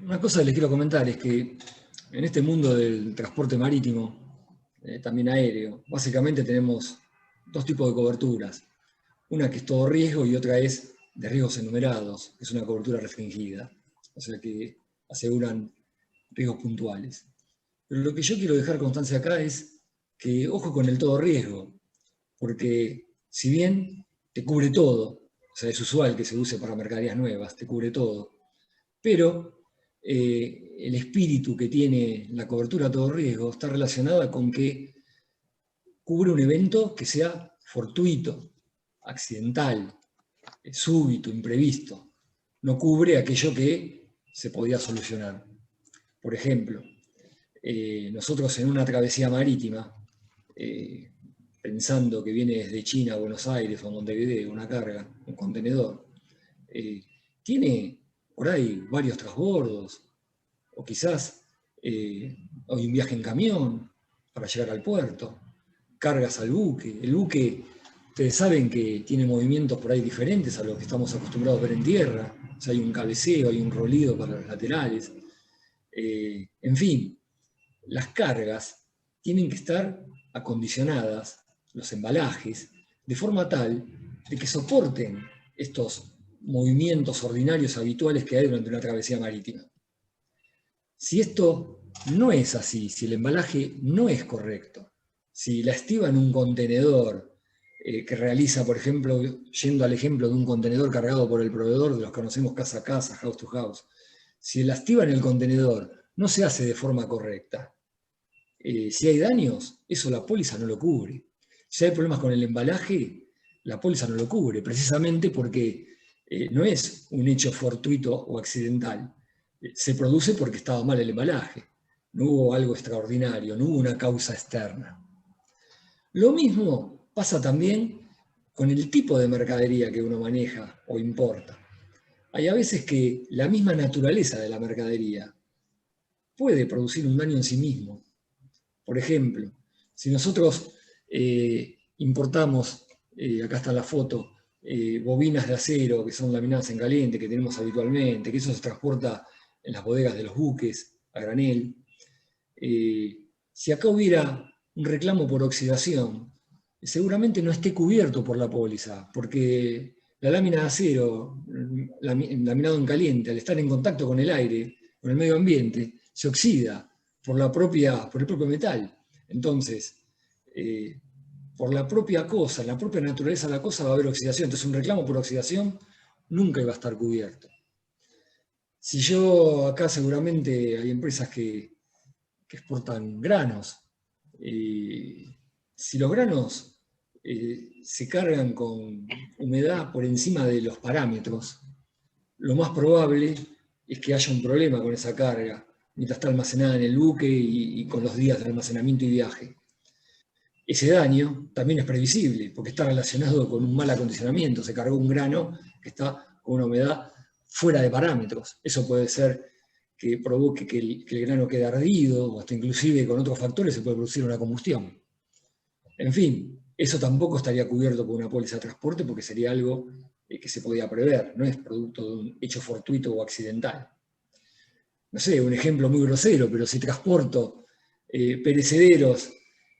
Una cosa que les quiero comentar es que en este mundo del transporte marítimo, también aéreo, básicamente tenemos dos tipos de coberturas. Una que es todo riesgo y otra es de riesgos enumerados, que es una cobertura restringida, o sea que aseguran riesgos puntuales. Pero lo que yo quiero dejar constancia acá es que ojo con el todo riesgo, porque si bien te cubre todo, o sea, es usual que se use para mercaderías nuevas, te cubre todo, pero el espíritu que tiene la cobertura a todo riesgo está relacionada con que cubre un evento que sea fortuito, accidental, súbito, imprevisto. No cubre aquello que se podía solucionar. Por ejemplo, nosotros en una travesía marítima, pensando que viene desde China a Buenos Aires o Montevideo una carga, un contenedor, tiene por ahí varios transbordos, o quizás hay un viaje en camión para llegar al puerto, cargas al buque. El buque, ustedes saben que tiene movimientos por ahí diferentes a los que estamos acostumbrados a ver en tierra. O sea, hay un cabeceo, hay un rolido para los laterales. En fin, las cargas tienen que estar acondicionadas, los embalajes, de forma tal de que soporten estos movimientos ordinarios habituales que hay durante una travesía marítima. Si esto no es así, si el embalaje no es correcto, si la estiba en un contenedor que realiza, por ejemplo, yendo al ejemplo de un contenedor cargado por el proveedor, de los que conocemos casa a casa, house to house, si la estiba en el contenedor no se hace de forma correcta, si hay daños, eso la póliza no lo cubre. Si hay problemas con el embalaje, la póliza no lo cubre, precisamente porque no es un hecho fortuito o accidental. Se produce porque estaba mal el embalaje. No hubo algo extraordinario, no hubo una causa externa. Lo mismo pasa también con el tipo de mercadería que uno maneja o importa. Hay a veces que la misma naturaleza de la mercadería puede producir un daño en sí mismo. Por ejemplo, si nosotros importamos, acá está la foto, bobinas de acero que son laminadas en caliente, que tenemos habitualmente, que eso se transporta en las bodegas de los buques a granel. Si acá hubiera un reclamo por oxidación, seguramente no esté cubierto por la póliza, porque la lámina de acero, laminado en caliente, al estar en contacto con el aire, con el medio ambiente, se oxida por el propio metal. Entonces, por la propia cosa, en la propia naturaleza de la cosa va a haber oxidación. Entonces, un reclamo por oxidación nunca iba a estar cubierto. Si yo, acá seguramente hay empresas que exportan granos. Si los granos se cargan con humedad por encima de los parámetros, lo más probable es que haya un problema con esa carga, mientras está almacenada en el buque y con los días de almacenamiento y viaje. Ese daño también es previsible, porque está relacionado con un mal acondicionamiento. Se cargó un grano que está con una humedad fuera de parámetros. Eso puede ser que provoque que el grano quede ardido, o hasta inclusive con otros factores se puede producir una combustión. En fin, eso tampoco estaría cubierto por una póliza de transporte porque sería algo que se podía prever, no es producto de un hecho fortuito o accidental. No sé, un ejemplo muy grosero, pero si transporto perecederos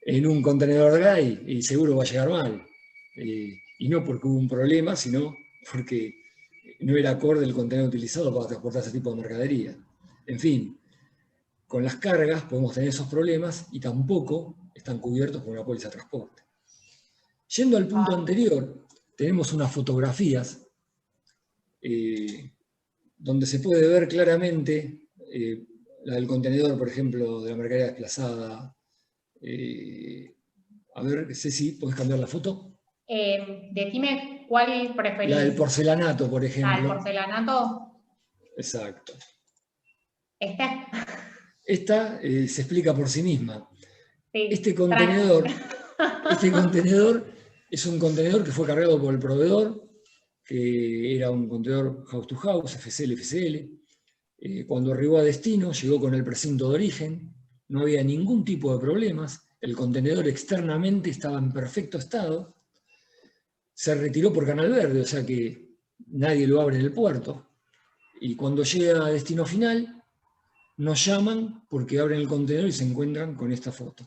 en un contenedor dry, y seguro va a llegar mal. Y no porque hubo un problema, sino porque no era acorde el contenedor utilizado para transportar ese tipo de mercadería. En fin, con las cargas podemos tener esos problemas y tampoco están cubiertos por una póliza de transporte. Yendo al punto anterior, tenemos unas fotografías donde se puede ver claramente la del contenedor, por ejemplo, de la mercadería desplazada. A ver, Ceci, ¿podés cambiar la foto? Decime cuál preferís. La del porcelanato, por ejemplo. ¿La del porcelanato? Exacto. Esta se explica por sí misma. Sí, este contenedor es un contenedor que fue cargado por el proveedor, que era un contenedor house to house, FCL. Cuando arribó a destino, llegó con el precinto de origen, no había ningún tipo de problemas, el contenedor externamente estaba en perfecto estado, se retiró por Canal Verde, o sea que nadie lo abre en el puerto, y cuando llega a destino final, nos llaman porque abren el contenedor y se encuentran con esta foto.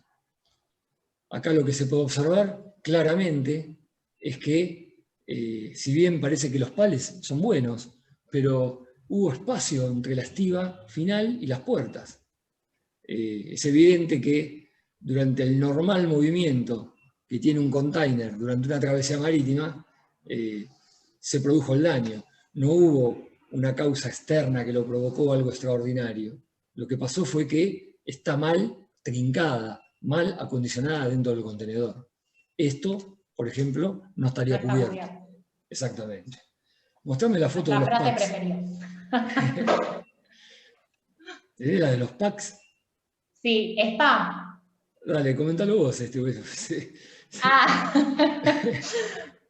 Acá lo que se puede observar claramente es que, si bien parece que los palets son buenos, pero hubo espacio entre la estiba final y las puertas. Es evidente que durante el normal movimiento que tiene un container durante una travesía marítima, se produjo el daño. No hubo una causa externa que lo provocó algo extraordinario. Lo que pasó fue que está mal trincada, mal acondicionada dentro del contenedor. Esto, por ejemplo, no estaría cubierto. Exactamente. Mostrame la foto de los packs. ¿Tenés la de los packs? Sí, está. Dale, comentalo vos. Sí.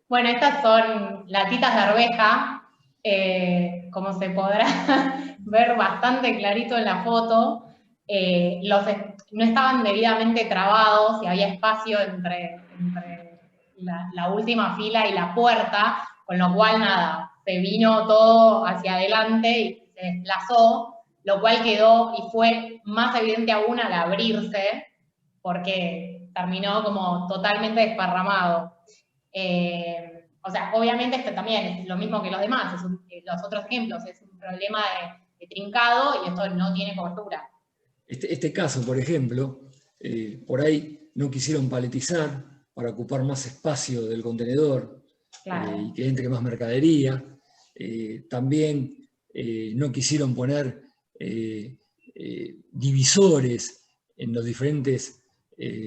Bueno, estas son latitas de arveja, como se podrá ver bastante clarito en la foto. No estaban debidamente trabados y había espacio entre la última fila y la puerta, con lo cual nada, se vino todo hacia adelante y se desplazó, lo cual quedó y fue más evidente aún al abrirse, porque terminó como totalmente desparramado. O sea, obviamente esto también es lo mismo que los demás, los otros ejemplos, es un problema de trincado y esto no tiene cobertura. Este caso, por ejemplo, por ahí no quisieron paletizar para ocupar más espacio del contenedor, claro, y que entre más mercadería. También no quisieron poner divisores en los diferentes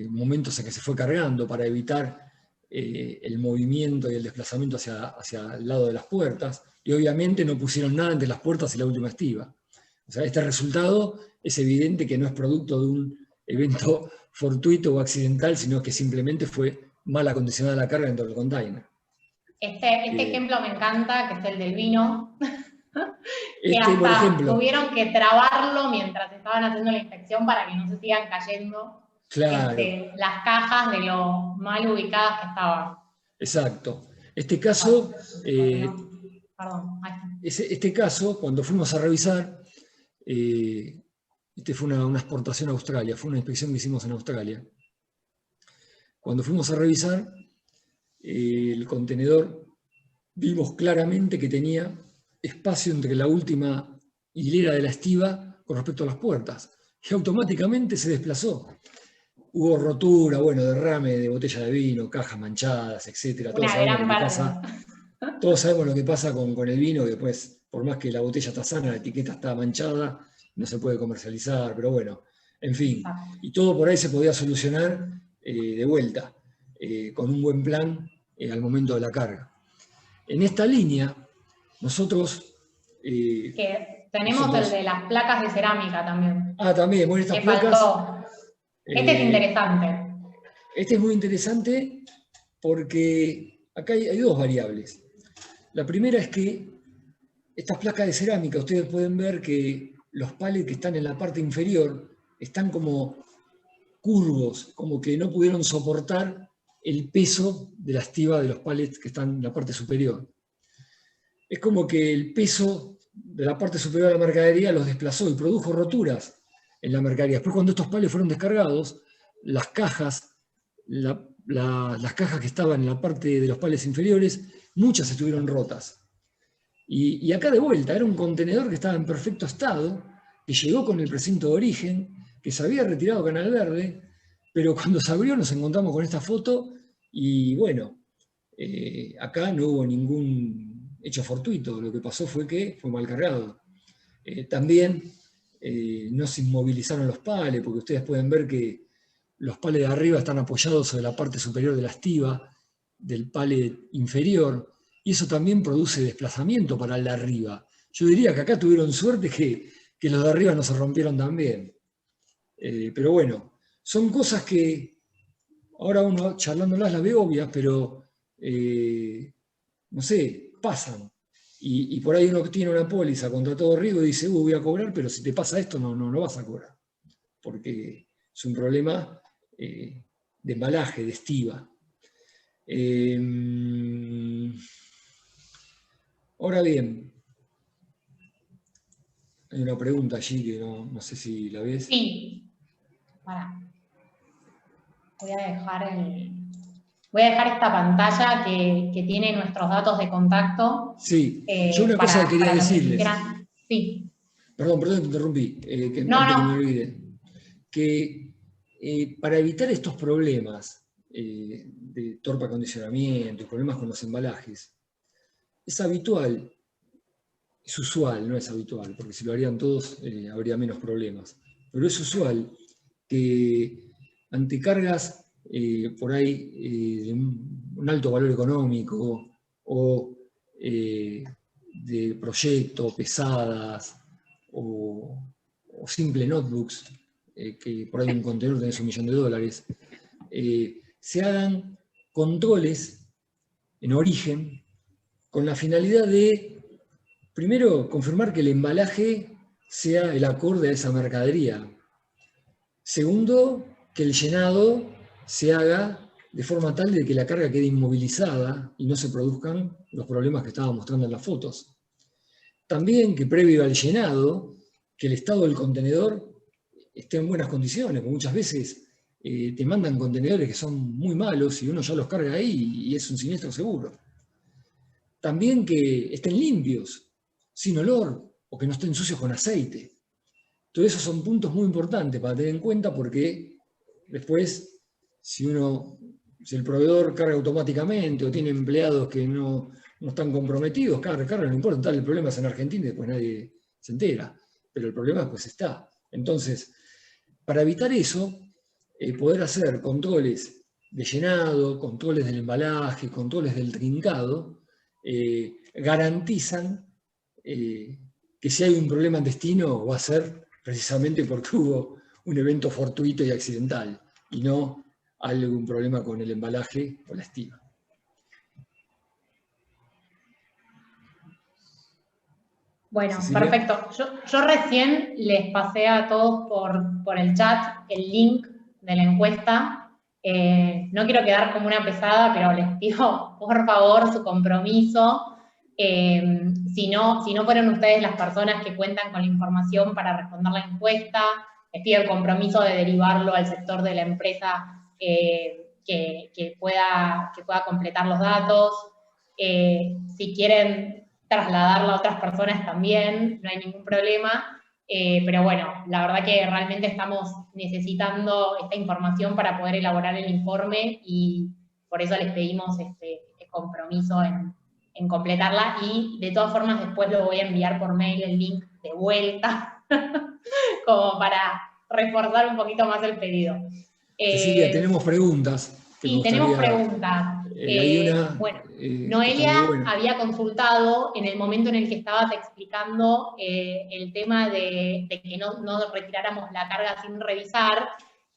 momentos en que se fue cargando para evitar el movimiento y el desplazamiento hacia el lado de las puertas, y obviamente no pusieron nada entre las puertas y la última estiba. O sea, este resultado es evidente que no es producto de un evento fortuito o accidental, sino que simplemente fue mal acondicionada la carga dentro del container. Este ejemplo me encanta, que es el del vino. Que hasta por ejemplo, tuvieron que trabarlo mientras estaban haciendo la inspección para que no se sigan cayendo, claro, las cajas de lo mal ubicadas que estaban. Exacto. Este caso, Perdón. Este caso, cuando fuimos a revisar, fue una exportación a Australia, fue una inspección que hicimos en Australia. Cuando fuimos a revisar el contenedor, vimos claramente que tenía espacio entre la última hilera de la estiba con respecto a las puertas, y automáticamente se desplazó. Hubo rotura, derrame de botella de vino, cajas manchadas, etc. Todos sabemos lo que pasa con el vino, que después, por más que la botella está sana, la etiqueta está manchada, no se puede comercializar, pero bueno, en fin. Y todo por ahí se podía solucionar de vuelta, con un buen plan al momento de la carga. En esta línea, nosotros... que tenemos el de las placas de cerámica también. Ah, también, bueno, estas Me placas... faltó. Este es interesante. Este es muy interesante porque acá hay dos variables. La primera es que estas placas de cerámica, ustedes pueden ver que los palets que están en la parte inferior están como curvos, como que no pudieron soportar el peso de la estiba de los palets que están en la parte superior. Es como que el peso de la parte superior de la mercadería los desplazó y produjo roturas en la mercadería. Después, cuando estos palets fueron descargados, las cajas, las cajas que estaban en la parte de los palets inferiores, muchas estuvieron rotas. Y acá de vuelta, era un contenedor que estaba en perfecto estado, que llegó con el precinto de origen, que se había retirado Canal Verde, pero cuando se abrió nos encontramos con esta foto y bueno, acá no hubo ningún hecho fortuito, lo que pasó fue que fue mal cargado. También no se inmovilizaron los palets, porque ustedes pueden ver que los palets de arriba están apoyados sobre la parte superior de la estiba del palet inferior, y eso también produce desplazamiento para el de arriba. Yo diría que acá tuvieron suerte que los de arriba no se rompieron también. Pero bueno, son cosas que ahora uno charlándolas las ve obvias, pero no sé, pasan. Y por ahí uno tiene una póliza contra todo riesgo y dice, voy a cobrar, pero si te pasa esto no vas a cobrar. Porque es un problema de embalaje, de estiba. Ahora bien, hay una pregunta allí que no sé si la ves. Sí. Voy a dejar esta pantalla que tiene nuestros datos de contacto. Sí, yo una cosa que quería decirles. Sí. Perdón, te interrumpí, antes que me olvide. Que para evitar estos problemas de torpe acondicionamiento y problemas con los embalajes, es habitual, es usual, no es habitual, porque si lo harían todos habría menos problemas, pero es usual que ante cargas por ahí de un alto valor económico o de proyectos pesadas o simple notebooks, que por ahí un contenedor tenés $1.000.000, se hagan controles en origen con la finalidad de, primero, confirmar que el embalaje sea el acorde a esa mercadería. Segundo, que el llenado se haga de forma tal de que la carga quede inmovilizada y no se produzcan los problemas que estaba mostrando en las fotos. También que previo al llenado, que el estado del contenedor esté en buenas condiciones, porque muchas veces te mandan contenedores que son muy malos y uno ya los carga ahí y es un siniestro seguro. También que estén limpios, sin olor, o que no estén sucios con aceite. Todos esos son puntos muy importantes para tener en cuenta porque después, si el proveedor carga automáticamente o tiene empleados que no están comprometidos, carga, no importa, tal, el problema es en Argentina y después nadie se entera, pero el problema pues está. Entonces, para evitar eso, poder hacer controles de llenado, controles del embalaje, controles del trincado, garantizan que si hay un problema en destino va a ser precisamente porque hubo un evento fortuito y accidental y no algún problema con el embalaje o la estiba. Bueno, perfecto. Yo recién les pasé a todos por el chat el link de la encuesta. No quiero quedar como una pesada, pero les pido, por favor, su compromiso. Si no fueron ustedes las personas que cuentan con la información para responder la encuesta, les pido el compromiso de derivarlo al sector de la empresa que pueda completar los datos. Si quieren trasladarlo a otras personas también, no hay ningún problema, pero bueno, la verdad que realmente estamos necesitando esta información para poder elaborar el informe y por eso les pedimos este compromiso en completarla y de todas formas después lo voy a enviar por mail el link de vuelta como para reforzar un poquito más el pedido. Cecilia, tenemos preguntas. Sí, tenemos preguntas. Bueno, Noelia había consultado en el momento en el que estabas explicando el tema de que no retiráramos la carga sin revisar,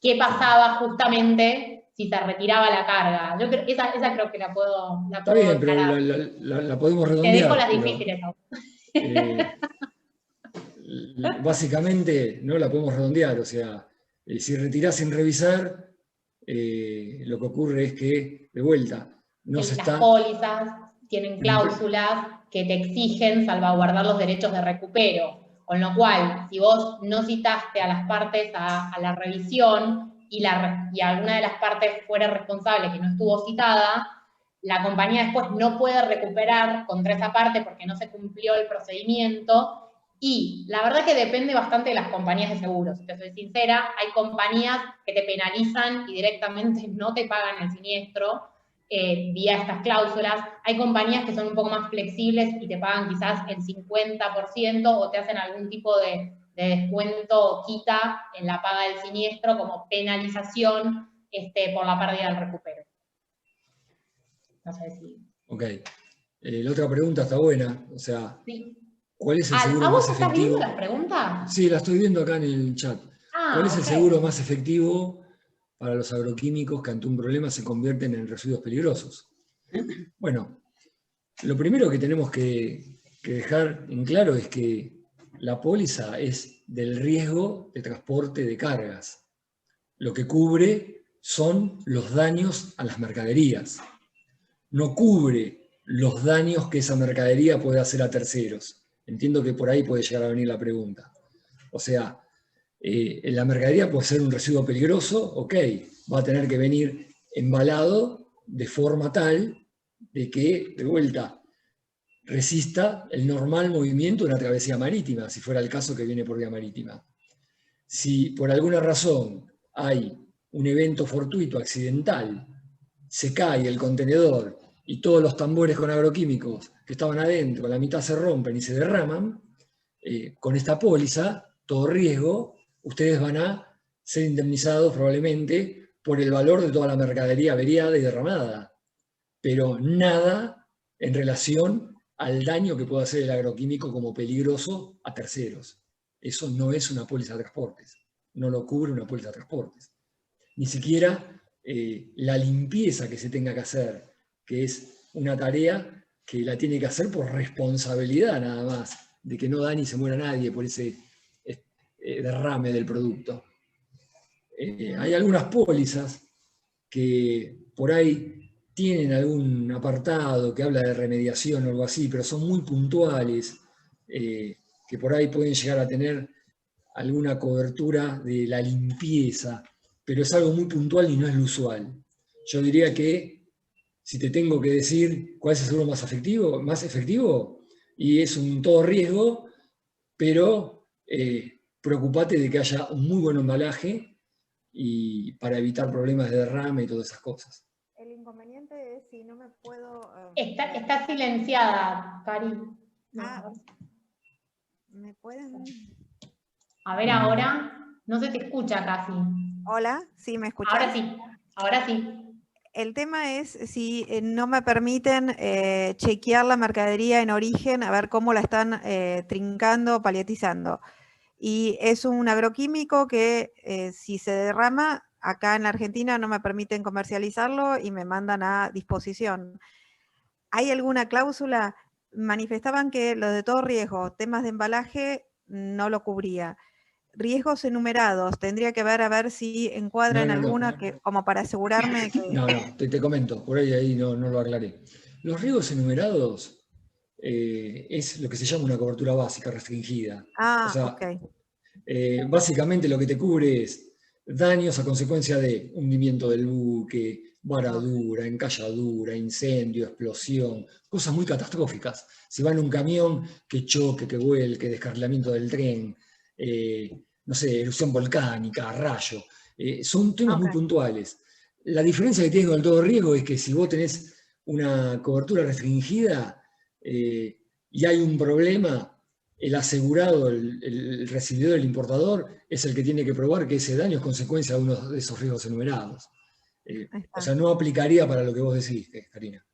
qué pasaba justamente si se retiraba la carga. Yo creo, esa creo que la puedo Está bien, aclarar. pero la podemos redondear. Te dejo las difíciles. Básicamente no la podemos redondear, o sea, si retirás sin revisar, lo que ocurre es que, de vuelta, las pólizas tienen cláusulas que te exigen salvaguardar los derechos de recupero, con lo cual, si vos no citaste a las partes a la revisión y alguna de las partes fuera responsable que no estuvo citada, la compañía después no puede recuperar contra esa parte porque no se cumplió el procedimiento. Y la verdad que depende bastante de las compañías de seguros. Si te soy sincera, hay compañías que te penalizan y directamente no te pagan el siniestro vía estas cláusulas. Hay compañías que son un poco más flexibles y te pagan quizás el 50% o te hacen algún tipo de descuento o quita en la paga del siniestro como penalización por la pérdida del recupero. No sé si... Ok. La otra pregunta está buena, o sea... Sí. ¿Cuál es el seguro más efectivo? ¿Estás viendo las preguntas? Sí, la estoy viendo acá en el chat. ¿Cuál es el seguro más efectivo para los agroquímicos que ante un problema se convierten en residuos peligrosos? Bueno, lo primero que tenemos que dejar en claro es que la póliza es del riesgo de transporte de cargas. Lo que cubre son los daños a las mercaderías. No cubre los daños que esa mercadería puede hacer a terceros. Entiendo que por ahí puede llegar a venir la pregunta. O sea, la mercadería puede ser un residuo peligroso, ok, va a tener que venir embalado de forma tal de que, de vuelta, resista el normal movimiento de una travesía marítima, si fuera el caso que viene por vía marítima. Si por alguna razón hay un evento fortuito, accidental, se cae el contenedor y todos los tambores con agroquímicos que estaban adentro, la mitad se rompen y se derraman, con esta póliza, todo riesgo, ustedes van a ser indemnizados probablemente por el valor de toda la mercadería averiada y derramada, pero nada en relación al daño que puede hacer el agroquímico como peligroso a terceros. Eso no es una póliza de transportes, no lo cubre una póliza de transportes. Ni siquiera la limpieza que se tenga que hacer, que es una tarea que la tiene que hacer por responsabilidad nada más, de que no dañe y se muera nadie por ese derrame del producto. Hay algunas pólizas que por ahí tienen algún apartado que habla de remediación o algo así, pero son muy puntuales, que por ahí pueden llegar a tener alguna cobertura de la limpieza, pero es algo muy puntual y no es lo usual. Yo diría que si te tengo que decir cuál es el seguro más efectivo, y es un todo riesgo, pero preocupate de que haya un muy buen embalaje y para evitar problemas de derrame y todas esas cosas. El inconveniente es si no me puedo... Está silenciada, Cari. ¿Me pueden...? A ver ahora, no se te escucha casi. Hola, ¿sí me escuchas? Ahora sí. El tema es si no me permiten chequear la mercadería en origen, a ver cómo la están trincando, paliatizando. Y es un agroquímico que si se derrama, acá en la Argentina no me permiten comercializarlo y me mandan a disposición. ¿Hay alguna cláusula? Manifestaban que lo de todo riesgo, temas de embalaje, no lo cubría. Riesgos enumerados, tendría que ver a ver si encuadra en alguna que, como para asegurarme que... No, te comento, por ahí no lo aclaré. Los riesgos enumerados es lo que se llama una cobertura básica restringida. Ah, o sea, ok. Básicamente lo que te cubre es daños a consecuencia de hundimiento del buque, varadura, encalladura, incendio, explosión, cosas muy catastróficas. Si va en un camión, que choque, que vuelque, descarrilamiento del tren, no sé, erupción volcánica, rayo. Son temas muy puntuales. La diferencia que tienes con el todo riesgo es que si vos tenés una cobertura restringida y hay un problema, el asegurado, el recibidor, el importador, es el que tiene que probar que ese daño es consecuencia de uno de esos riesgos enumerados. O sea, no aplicaría para lo que vos decís, Karina.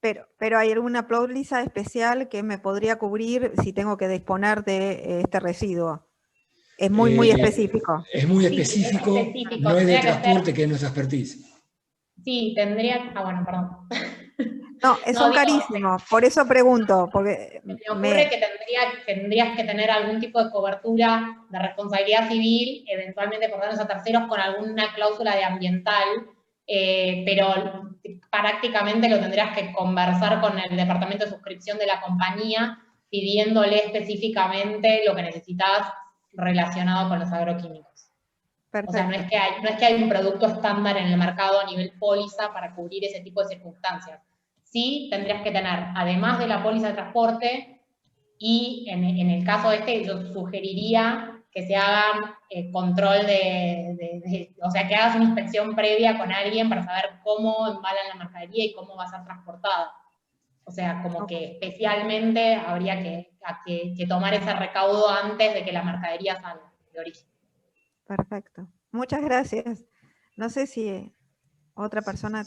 Pero ¿hay alguna póliza especial que me podría cubrir si tengo que disponer de este residuo? Es muy específico. Es muy Sí, específico, es específico, no es de tendría que transporte, ser- que es nuestra expertise. Sí, tendría... Ah, bueno, perdón. No, son digo, carísimos, por eso pregunto, porque me ocurre que tendrías que tener algún tipo de cobertura de responsabilidad civil, eventualmente por daños a terceros, con alguna cláusula de ambiental, pero prácticamente lo tendrías que conversar con el departamento de suscripción de la compañía, pidiéndole específicamente lo que necesitas relacionado con los agroquímicos. perfecto. O sea, no es que hay un producto estándar en el mercado a nivel póliza para cubrir ese tipo de circunstancias. Sí tendrías que tener, además de la póliza de transporte, y en el caso este yo sugeriría que se hagan control o sea, que hagas una inspección previa con alguien para saber cómo embalan la mercadería y cómo va a ser transportada. O sea, como que especialmente habría que tomar ese recaudo antes de que la mercadería salga de origen. Perfecto. Muchas gracias. No sé si otra persona...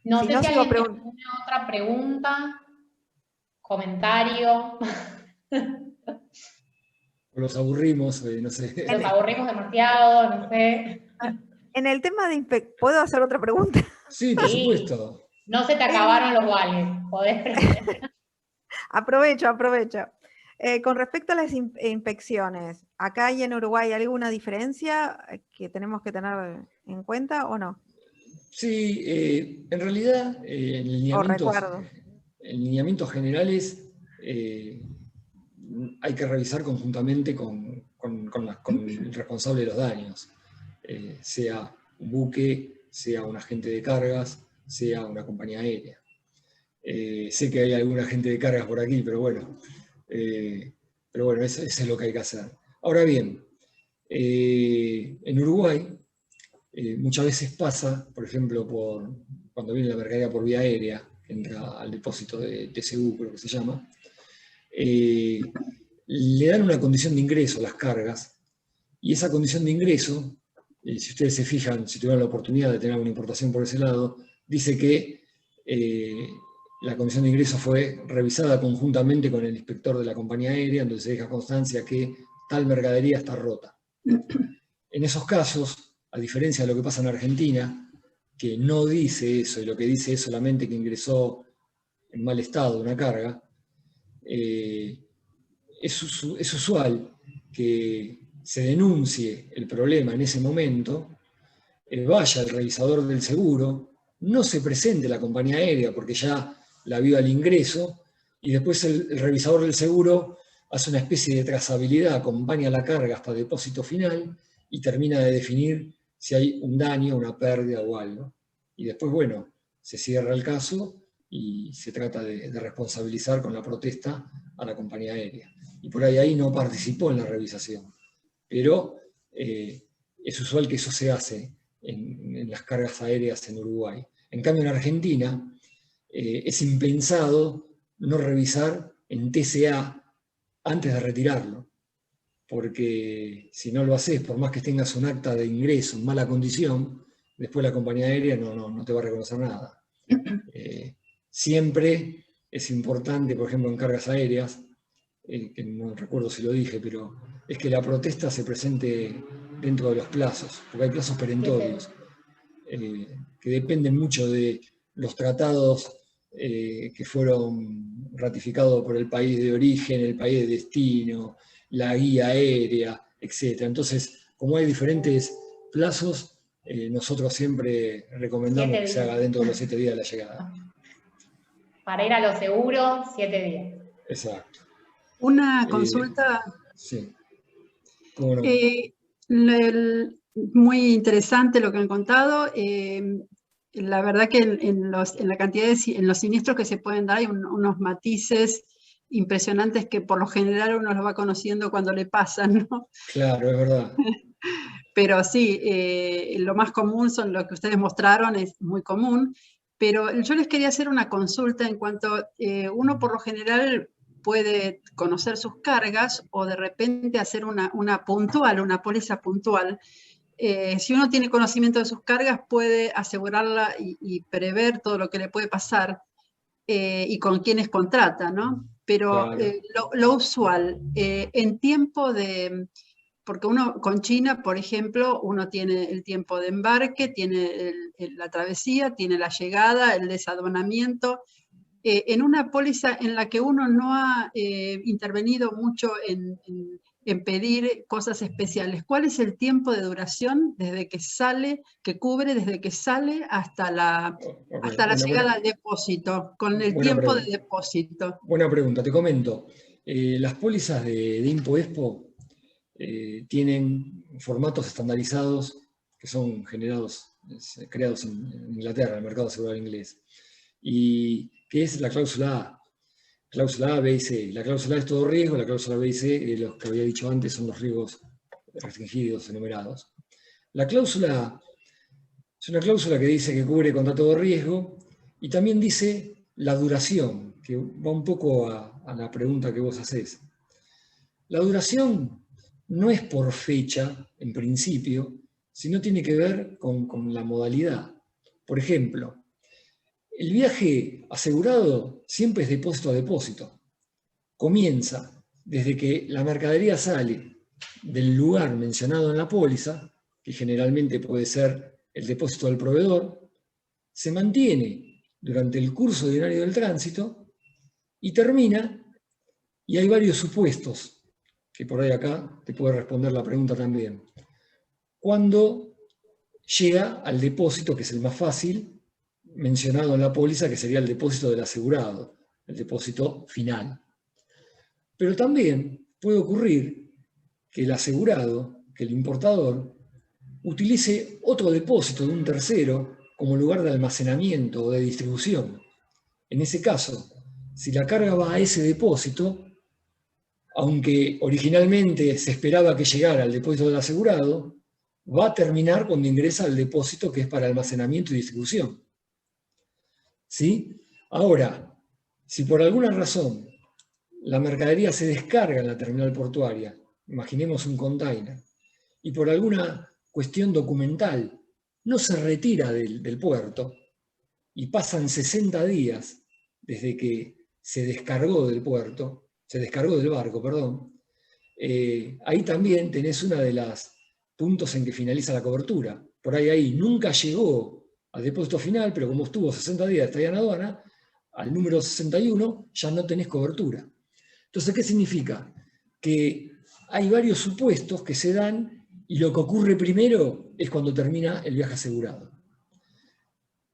No sé si sigo alguien tiene alguna otra pregunta, comentario. Los aburrimos, no sé. Nos aburrimos demasiado, no sé. En el tema de ¿puedo hacer otra pregunta? Sí, por supuesto. No se te acabaron los vales, podés preguntar. Aprovecho. Con respecto a las inspecciones, ¿acá y en Uruguay hay alguna diferencia que tenemos que tener en cuenta o no? Sí, en realidad, en lineamientos generales hay que revisar conjuntamente con el responsable de los daños, sea un buque, sea un agente de cargas, sea una compañía aérea. Sé que hay algún agente de cargas por aquí, pero bueno, eso es lo que hay que hacer. Ahora bien, en Uruguay muchas veces pasa, por ejemplo, cuando viene la mercadería por vía aérea, que entra al depósito de TCU, creo que se llama, le dan una condición de ingreso a las cargas, y esa condición de ingreso, si ustedes se fijan, si tuvieron la oportunidad de tener una importación por ese lado, dice que la condición de ingreso fue revisada conjuntamente con el inspector de la compañía aérea, donde se deja constancia que tal mercadería está rota. En esos casos, a diferencia de lo que pasa en Argentina, que no dice eso, y lo que dice es solamente que ingresó en mal estado una carga, es usual que se denuncie el problema en ese momento, vaya el revisador del seguro, no se presente la compañía aérea porque ya la vio al ingreso, y después el revisador del seguro hace una especie de trazabilidad, acompaña la carga hasta depósito final y termina de definir si hay un daño, una pérdida o algo. Y después, bueno, se cierra el caso y se trata de responsabilizar con la protesta a la compañía aérea. Y por ahí no participó en la revisación. Pero es usual que eso se hace en las cargas aéreas en Uruguay. En cambio, en Argentina es impensado no revisar en TCA antes de retirarlo, porque si no lo haces, por más que tengas un acta de ingreso en mala condición, después la compañía aérea no te va a reconocer nada. Siempre es importante, por ejemplo, en cargas aéreas, que no recuerdo si lo dije, pero es que la protesta se presente dentro de los plazos, porque hay plazos perentorios, que dependen mucho de los tratados que fueron ratificados por el país de origen, el país de destino, la guía aérea, etc. Entonces, como hay diferentes plazos, nosotros siempre recomendamos que se haga dentro de los 7 días de la llegada. Para ir a lo seguro, 7 días. Exacto. Una consulta. Sí. ¿Cómo no? Muy interesante lo que han contado. La verdad que en la cantidad en los siniestros que se pueden dar hay unos matices impresionantes que por lo general uno los va conociendo cuando le pasan, ¿no? Claro, es verdad. Pero sí, lo más común son lo que ustedes mostraron, es muy común. Pero yo les quería hacer una consulta en cuanto uno por lo general puede conocer sus cargas o de repente hacer una póliza puntual, si uno tiene conocimiento de sus cargas, puede asegurarla y prever todo lo que le puede pasar y con quienes contrata, ¿no? Pero Claro. lo usual, en tiempo de... Porque uno con China, por ejemplo, uno tiene el tiempo de embarque, tiene la travesía, tiene la llegada, el desaduanamiento. En una póliza en la que uno no ha intervenido mucho en pedir cosas especiales, ¿cuál es el tiempo de duración desde que sale, que cubre desde que sale hasta la llegada al depósito, con el tiempo de depósito? Buena pregunta, te comento. Las pólizas de IMPO-EXPO tienen formatos estandarizados que son creados en Inglaterra, en el mercado asegurador inglés. Y que es la cláusula A. Cláusula A, B y C. La cláusula A es todo riesgo, la cláusula B y C, los que había dicho antes, son los riesgos restringidos, enumerados. La cláusula A es una cláusula que dice que cubre contra todo riesgo y también dice la duración, que va un poco a la pregunta que vos hacés. La duración no es por fecha, en principio, sino tiene que ver con la modalidad. Por ejemplo, el viaje asegurado siempre es depósito a depósito. Comienza desde que la mercadería sale del lugar mencionado en la póliza, que generalmente puede ser el depósito del proveedor, se mantiene durante el curso diario del tránsito y termina, y hay varios supuestos, que por ahí acá te puede responder la pregunta también. Cuando llega al depósito, que es el más fácil, mencionado en la póliza, que sería el depósito del asegurado, el depósito final. Pero también puede ocurrir que el asegurado, que el importador, utilice otro depósito de un tercero como lugar de almacenamiento o de distribución. En ese caso, si la carga va a ese depósito, aunque originalmente se esperaba que llegara al depósito del asegurado, va a terminar cuando ingresa al depósito que es para almacenamiento y distribución. ¿Sí? Ahora, si por alguna razón la mercadería se descarga en la terminal portuaria, imaginemos un container, y por alguna cuestión documental no se retira del puerto, y pasan 60 días desde que se descargó del puerto, se descargó del barco, perdón, ahí también tenés una de las puntos en que finaliza la cobertura. Por ahí nunca llegó al depósito final, pero como estuvo 60 días está en aduana, al número 61 ya no tenés cobertura. Entonces, ¿qué significa? Que hay varios supuestos que se dan y lo que ocurre primero es cuando termina el viaje asegurado.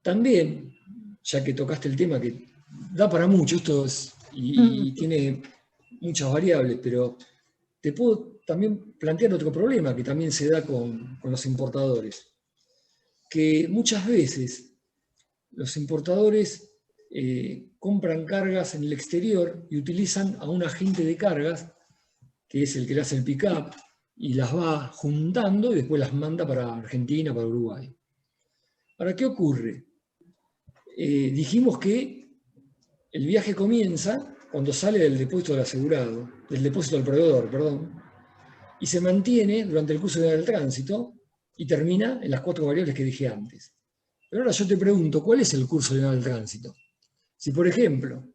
También, ya que tocaste el tema que da para mucho, esto y tiene muchas variables, pero te puedo también plantear otro problema que también se da con los importadores, que muchas veces los importadores compran cargas en el exterior y utilizan a un agente de cargas, que es el que le hace el pick-up, y las va juntando y después las manda para Argentina, para Uruguay. Ahora, ¿qué ocurre? Dijimos que el viaje comienza cuando sale del depósito del asegurado, del depósito del proveedor, perdón, y se mantiene durante el curso del tránsito y termina en las 4 variables que dije antes. Pero ahora yo te pregunto, ¿cuál es el curso del tránsito? Si, por ejemplo,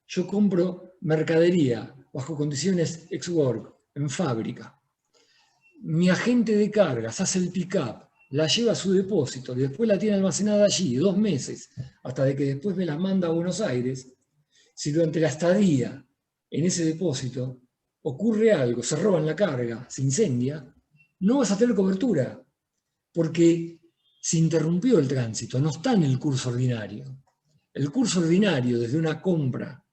yo compro mercadería bajo condiciones ex-work, en fábrica, mi agente de cargas hace el pick-up, la lleva a su depósito y después la tiene almacenada allí 2 meses, hasta de que después me la manda a Buenos Aires, si durante la estadía en ese depósito ocurre algo, se roban la carga, se incendia, no vas a tener cobertura, porque se interrumpió el tránsito, no está en el curso ordinario. El curso ordinario desde una compra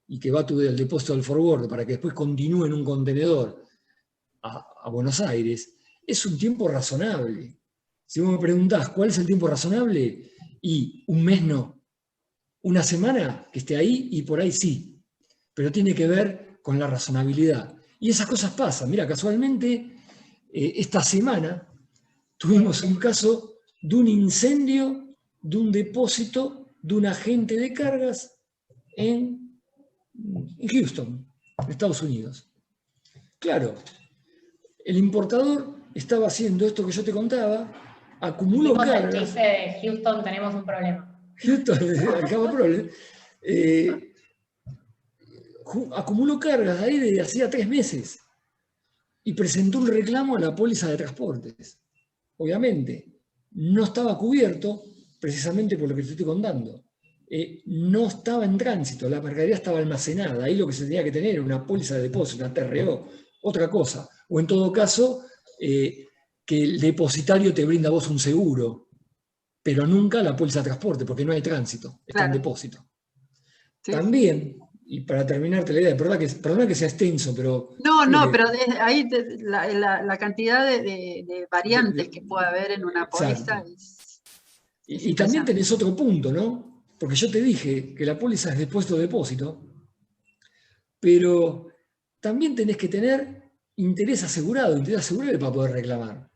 y que va del depósito del forward para que después continúe en un contenedor a Buenos Aires, es un tiempo razonable. Si vos me preguntás cuál es el tiempo razonable, y un mes no, una semana que esté ahí y por ahí sí, pero tiene que ver con la razonabilidad. Y esas cosas pasan. Mira, casualmente, esta semana tuvimos un caso de un incendio de un depósito de un agente de cargas en Houston, Estados Unidos. Claro, el importador estaba haciendo esto que yo te contaba, acumuló Hicimos el cargas. chiste de Houston, tenemos un problema. Houston, acaba problema. Acumuló cargas ahí desde hacía 3 meses y presentó un reclamo a la póliza de transportes. Obviamente, no estaba cubierto precisamente por lo que te estoy contando. No estaba en tránsito, la mercadería estaba almacenada. Ahí lo que se tenía que tener era una póliza de depósito, una TRO, otra cosa. O en todo caso, que el depositario te brinda a vos un seguro, pero nunca la póliza de transporte, porque no hay tránsito, está en depósito. Sí. También, y para terminarte la idea, perdona que sea extenso, pero... No, pero ahí la cantidad de variantes que puede haber en una póliza es y también tenés otro punto, ¿no? Porque yo te dije que la póliza es depósito, pero también tenés que tener interés asegurado para poder reclamar.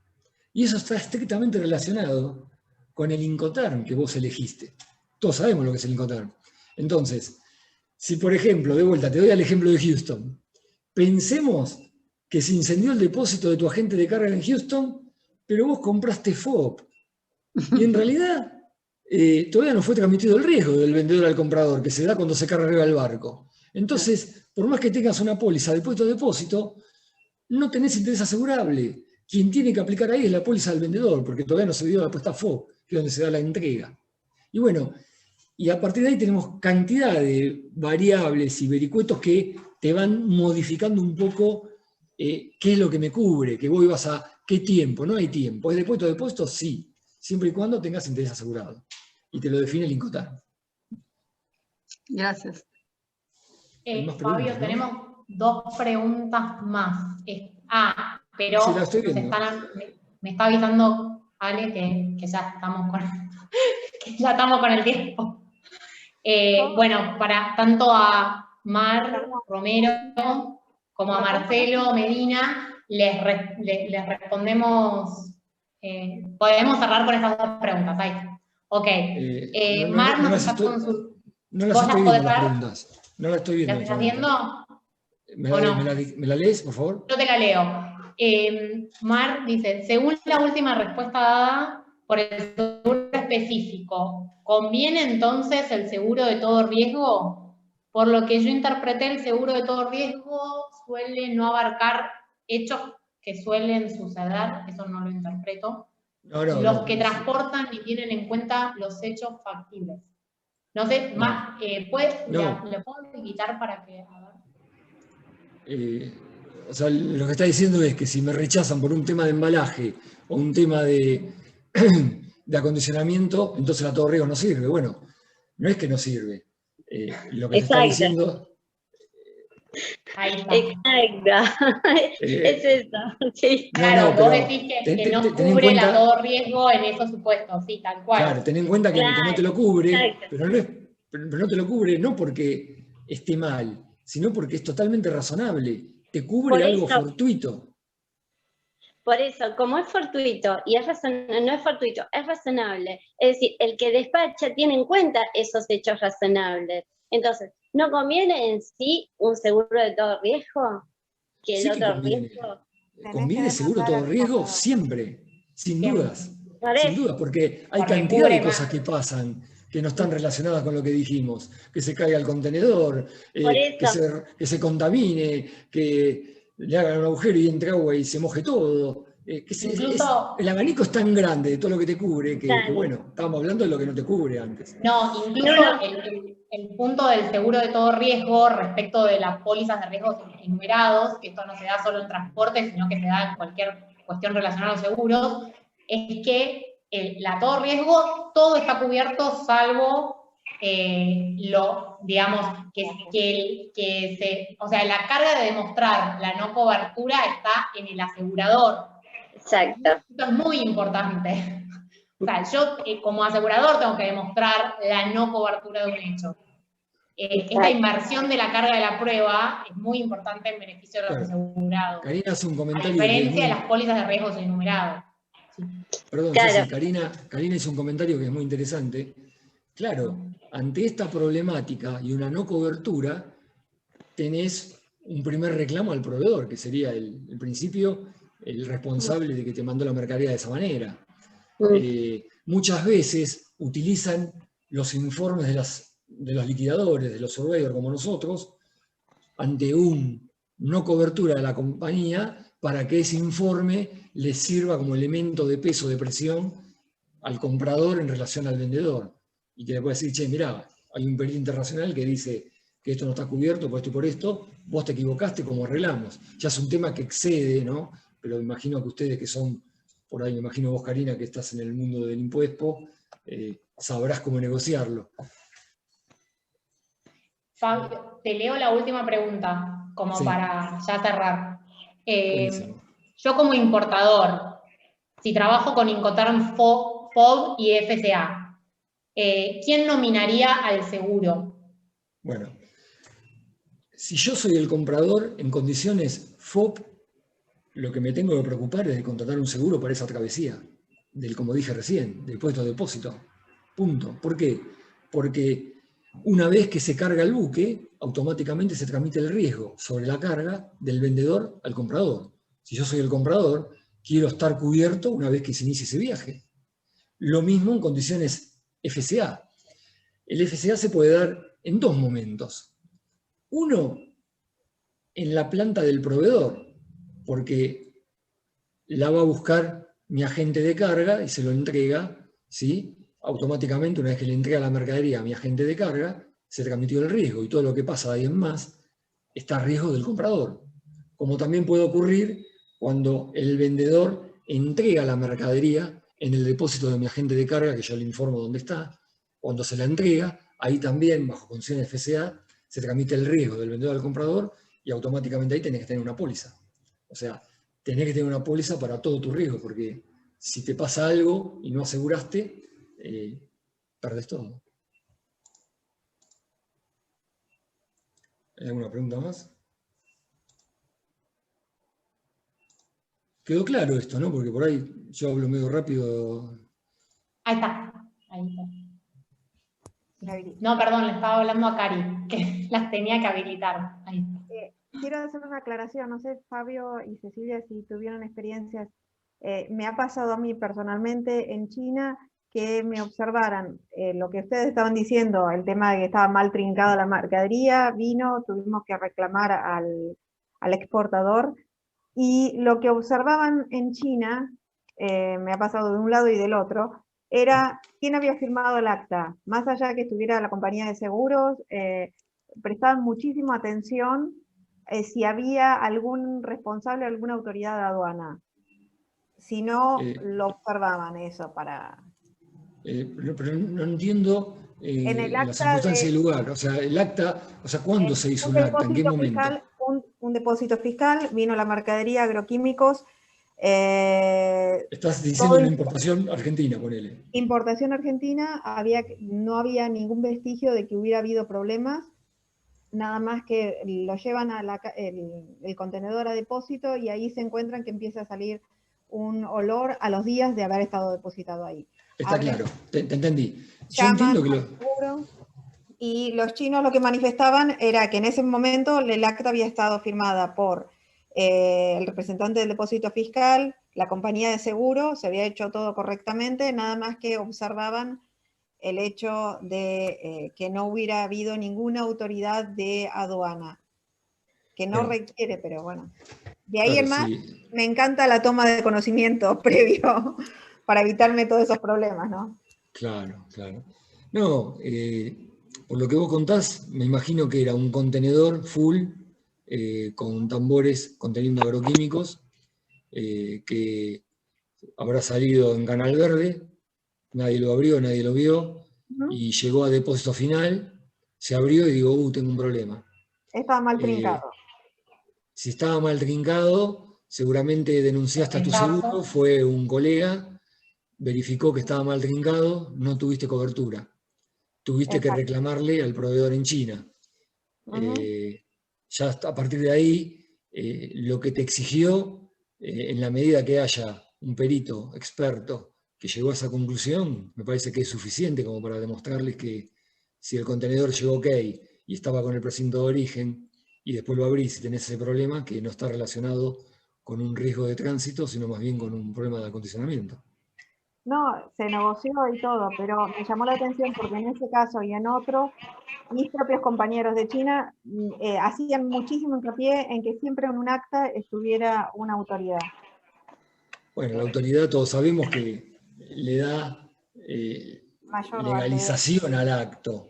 Y eso está estrictamente relacionado con el Incoterm que vos elegiste. Todos sabemos lo que es el Incoterm. Entonces, si por ejemplo, de vuelta, te doy al ejemplo de Houston, pensemos que se incendió el depósito de tu agente de carga en Houston, pero vos compraste FOB. Y en realidad todavía no fue transmitido el riesgo del vendedor al comprador, que se da cuando se carga arriba del barco. Entonces, por más que tengas una póliza de depósito, no tenés interés asegurable. Quien tiene que aplicar ahí es la póliza del vendedor, porque todavía no se dio la apuesta FOB, que es donde se da la entrega. Y bueno, y a partir de ahí tenemos cantidad de variables y vericuetos que te van modificando un poco qué es lo que me cubre, que vos ibas a qué tiempo. No hay tiempo. ¿Es depósito? Sí, siempre y cuando tengas interés asegurado. Y te lo define el Incoterm. Gracias. Fabio, ¿no? Tenemos 2 preguntas más. Pero sí, me está avisando Ale que ya estamos con el tiempo. Bueno, para tanto a Mar Romero como a Marcelo Medina les respondemos. Podemos cerrar con estas 2 preguntas. Ahí. Ok. Mar nos está consultando. No las estoy viendo las preguntas. No las estoy viendo. ¿Las estás viendo? ¿Me la lees, por favor? Yo te la leo. Mar dice, según la última respuesta dada por el seguro específico, ¿conviene entonces el seguro de todo riesgo? Por lo que yo interpreté, el seguro de todo riesgo suele no abarcar hechos que suelen suceder, eso no lo interpreto, los que transportan y tienen en cuenta los hechos factibles. No sé, Mar, ¿le puedo quitar para que... O sea, lo que está diciendo es que si me rechazan por un tema de embalaje o un tema de acondicionamiento, entonces la todo riesgo no sirve. Bueno, no es que no sirve. Lo que te está diciendo... Ahí está. Exacto. Es eso. Sí. Claro, vos decís que no cubre la todo riesgo en esos supuestos, sí, tal cual. Claro, ten en cuenta que no te lo cubre, pero no te lo cubre no porque esté mal, sino porque es totalmente razonable. Te cubre algo fortuito. Por eso, como es fortuito y no es fortuito, es razonable. Es decir, el que despacha tiene en cuenta esos hechos razonables. Entonces, ¿no conviene en sí un seguro de todo riesgo? Que el otro riesgo. Conviene seguro de todo riesgo siempre, sin dudas. Sin dudas, porque hay porque cantidad de cosas que pasan que no están relacionadas con lo que dijimos. Que se caiga el contenedor, que se contamine, que le hagan un agujero y entre agua y se moje todo. El abanico es tan grande de todo lo que te cubre que bueno, estábamos hablando de lo que no te cubre antes. No, incluso el punto del seguro de todo riesgo respecto de las pólizas de riesgos enumerados, que esto no se da solo en transporte, sino que se da en cualquier cuestión relacionada a los seguros, es que la todo riesgo, todo está cubierto salvo digamos, o sea, la carga de demostrar la no cobertura está en el asegurador. Exacto. Esto es muy importante. O sea, yo como asegurador tengo que demostrar la no cobertura de un hecho. Esta inversión de la carga de la prueba es muy importante en beneficio de los asegurados. Karina hace un comentario. A diferencia de las pólizas de riesgos enumerados. Sí. Perdón, Ceci, Karina hizo un comentario que es muy interesante. Claro, ante esta problemática y una no cobertura, tenés un primer reclamo al proveedor, que sería el principio el responsable de que te mandó la mercadería de esa manera. Mm. Muchas veces utilizan los informes de los liquidadores, de los surveyors como nosotros, ante un no cobertura de la compañía, para que ese informe les sirva como elemento de peso, de presión al comprador en relación al vendedor. Y que le puede decir, che, mirá, hay un perito internacional que dice que esto no está cubierto por esto y por esto, vos te equivocaste, ¿cómo arreglamos? Ya es un tema que excede, ¿no? Pero me imagino que ustedes que son, por ahí me imagino vos, Karina, que estás en el mundo del impuesto, sabrás cómo negociarlo. Fabio, te leo la última pregunta, como Sí. para ya cerrar. Buenísimo. Yo como importador, si trabajo con Incoterm, FOB y FCA, ¿quién nominaría al seguro? Bueno, si yo soy el comprador en condiciones FOB, lo que me tengo que preocupar es de contratar un seguro para esa travesía, del, como dije recién, del puesto de depósito. Punto. ¿Por qué? Porque una vez que se carga el buque, automáticamente se transmite el riesgo sobre la carga del vendedor al comprador. Si yo soy el comprador, quiero estar cubierto una vez que se inicie ese viaje. Lo mismo en condiciones FCA. El FCA se puede dar en dos momentos. Uno, en la planta del proveedor, porque la va a buscar mi agente de carga y se lo entrega, ¿sí? Automáticamente, una vez que le entrega la mercadería a mi agente de carga, se transmitió el riesgo y todo lo que pasa de ahí en más está a riesgo del comprador. Como también puede ocurrir cuando el vendedor entrega la mercadería en el depósito de mi agente de carga, que yo le informo dónde está. Cuando se la entrega, ahí también, bajo condiciones FCA, se transmite el riesgo del vendedor al comprador y automáticamente ahí tenés que tener una póliza. O sea, tenés que tener una póliza para todo tu riesgo, porque si te pasa algo y no aseguraste, perdés todo. ¿Hay alguna pregunta más? Quedó claro esto, ¿no? Porque por ahí yo hablo medio rápido. Ahí está. Ahí está. No, perdón, le estaba hablando a Cari, que las tenía que habilitar. Ahí está. Quiero hacer una aclaración, no sé, Fabio y Cecilia, si tuvieron experiencias. Me ha pasado a mí personalmente en China que me observaran lo que ustedes estaban diciendo, el tema de que estaba mal trincada la mercadería, vino, tuvimos que reclamar al exportador, y lo que observaban en China, me ha pasado de un lado y del otro, era quién había firmado el acta. Más allá de que estuviera la compañía de seguros, prestaban muchísima atención si había algún responsable, alguna autoridad de aduana. Si no, lo observaban eso para... Pero no entiendo en el la acta circunstancia del lugar. O sea, el acta, o sea, ¿cuándo se hizo un acta? ¿En qué momento? Fiscal, un depósito fiscal, vino la mercadería, agroquímicos. Estás diciendo una importación argentina, ponele. Importación argentina, no había ningún vestigio de que hubiera habido problemas, nada más que lo llevan a el contenedor a depósito y ahí se encuentran que empieza a salir un olor a los días de haber estado depositado ahí. Está claro, te entendí. Yo entiendo que y los chinos lo que manifestaban era que en ese momento el acta había estado firmada por el representante del depósito fiscal, la compañía de seguro, se había hecho todo correctamente, nada más que observaban el hecho de que no hubiera habido ninguna autoridad de aduana, que no requiere, pero bueno. De ahí en más, me encanta la toma de conocimiento previo para evitarme todos esos problemas, ¿no? Claro, claro. No, por lo que vos contás, me imagino que era un contenedor full con tambores conteniendo agroquímicos que habrá salido en Canal Verde, nadie lo abrió, nadie lo vio, y llegó a depósito final, se abrió y digo, tengo un problema. Estaba mal trincado. Si estaba mal trincado, seguramente denunciaste a tu seguro, fue un colega, verificó que estaba mal trincado, no tuviste cobertura. Tuviste que reclamarle al proveedor en China. Ya a partir de ahí, lo que te exigió, en la medida que haya un perito experto que llegó a esa conclusión, me parece que es suficiente como para demostrarles que si el contenedor llegó ok y estaba con el precinto de origen, y después lo abrís y tenés ese problema que no está relacionado con un riesgo de tránsito, sino más bien con un problema de acondicionamiento. No, se negoció y todo, pero me llamó la atención porque en ese caso y en otros, mis propios compañeros de China hacían muchísimo hincapié en que siempre en un acta estuviera una autoridad. Bueno, la autoridad todos sabemos que le da Mayor legalización al acto,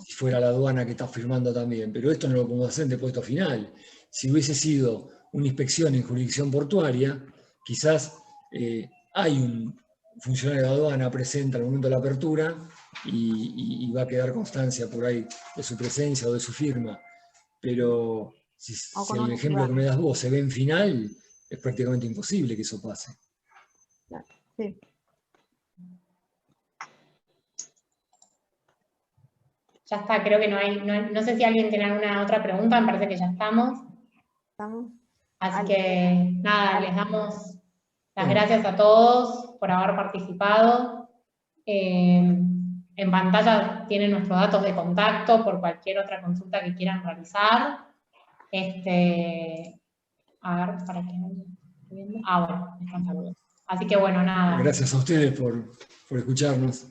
si fuera la aduana que está firmando también, pero esto no lo podemos hacer en depósito final. Si hubiese sido una inspección en jurisdicción portuaria, quizás hay un funcionario de aduana presente al momento de la apertura y va a quedar constancia por ahí de su presencia o de su firma, pero si el ejemplo que me das vos se ve en final, es prácticamente imposible que eso pase. Sí. Ya está, creo que no sé si alguien tiene alguna otra pregunta, me parece que ya estamos. Así que nada, les damos las gracias a todos por haber participado. En pantalla tienen nuestros datos de contacto por cualquier otra consulta que quieran realizar. A ver, para que bueno, están saludos. Así que bueno, nada. Gracias a ustedes por escucharnos.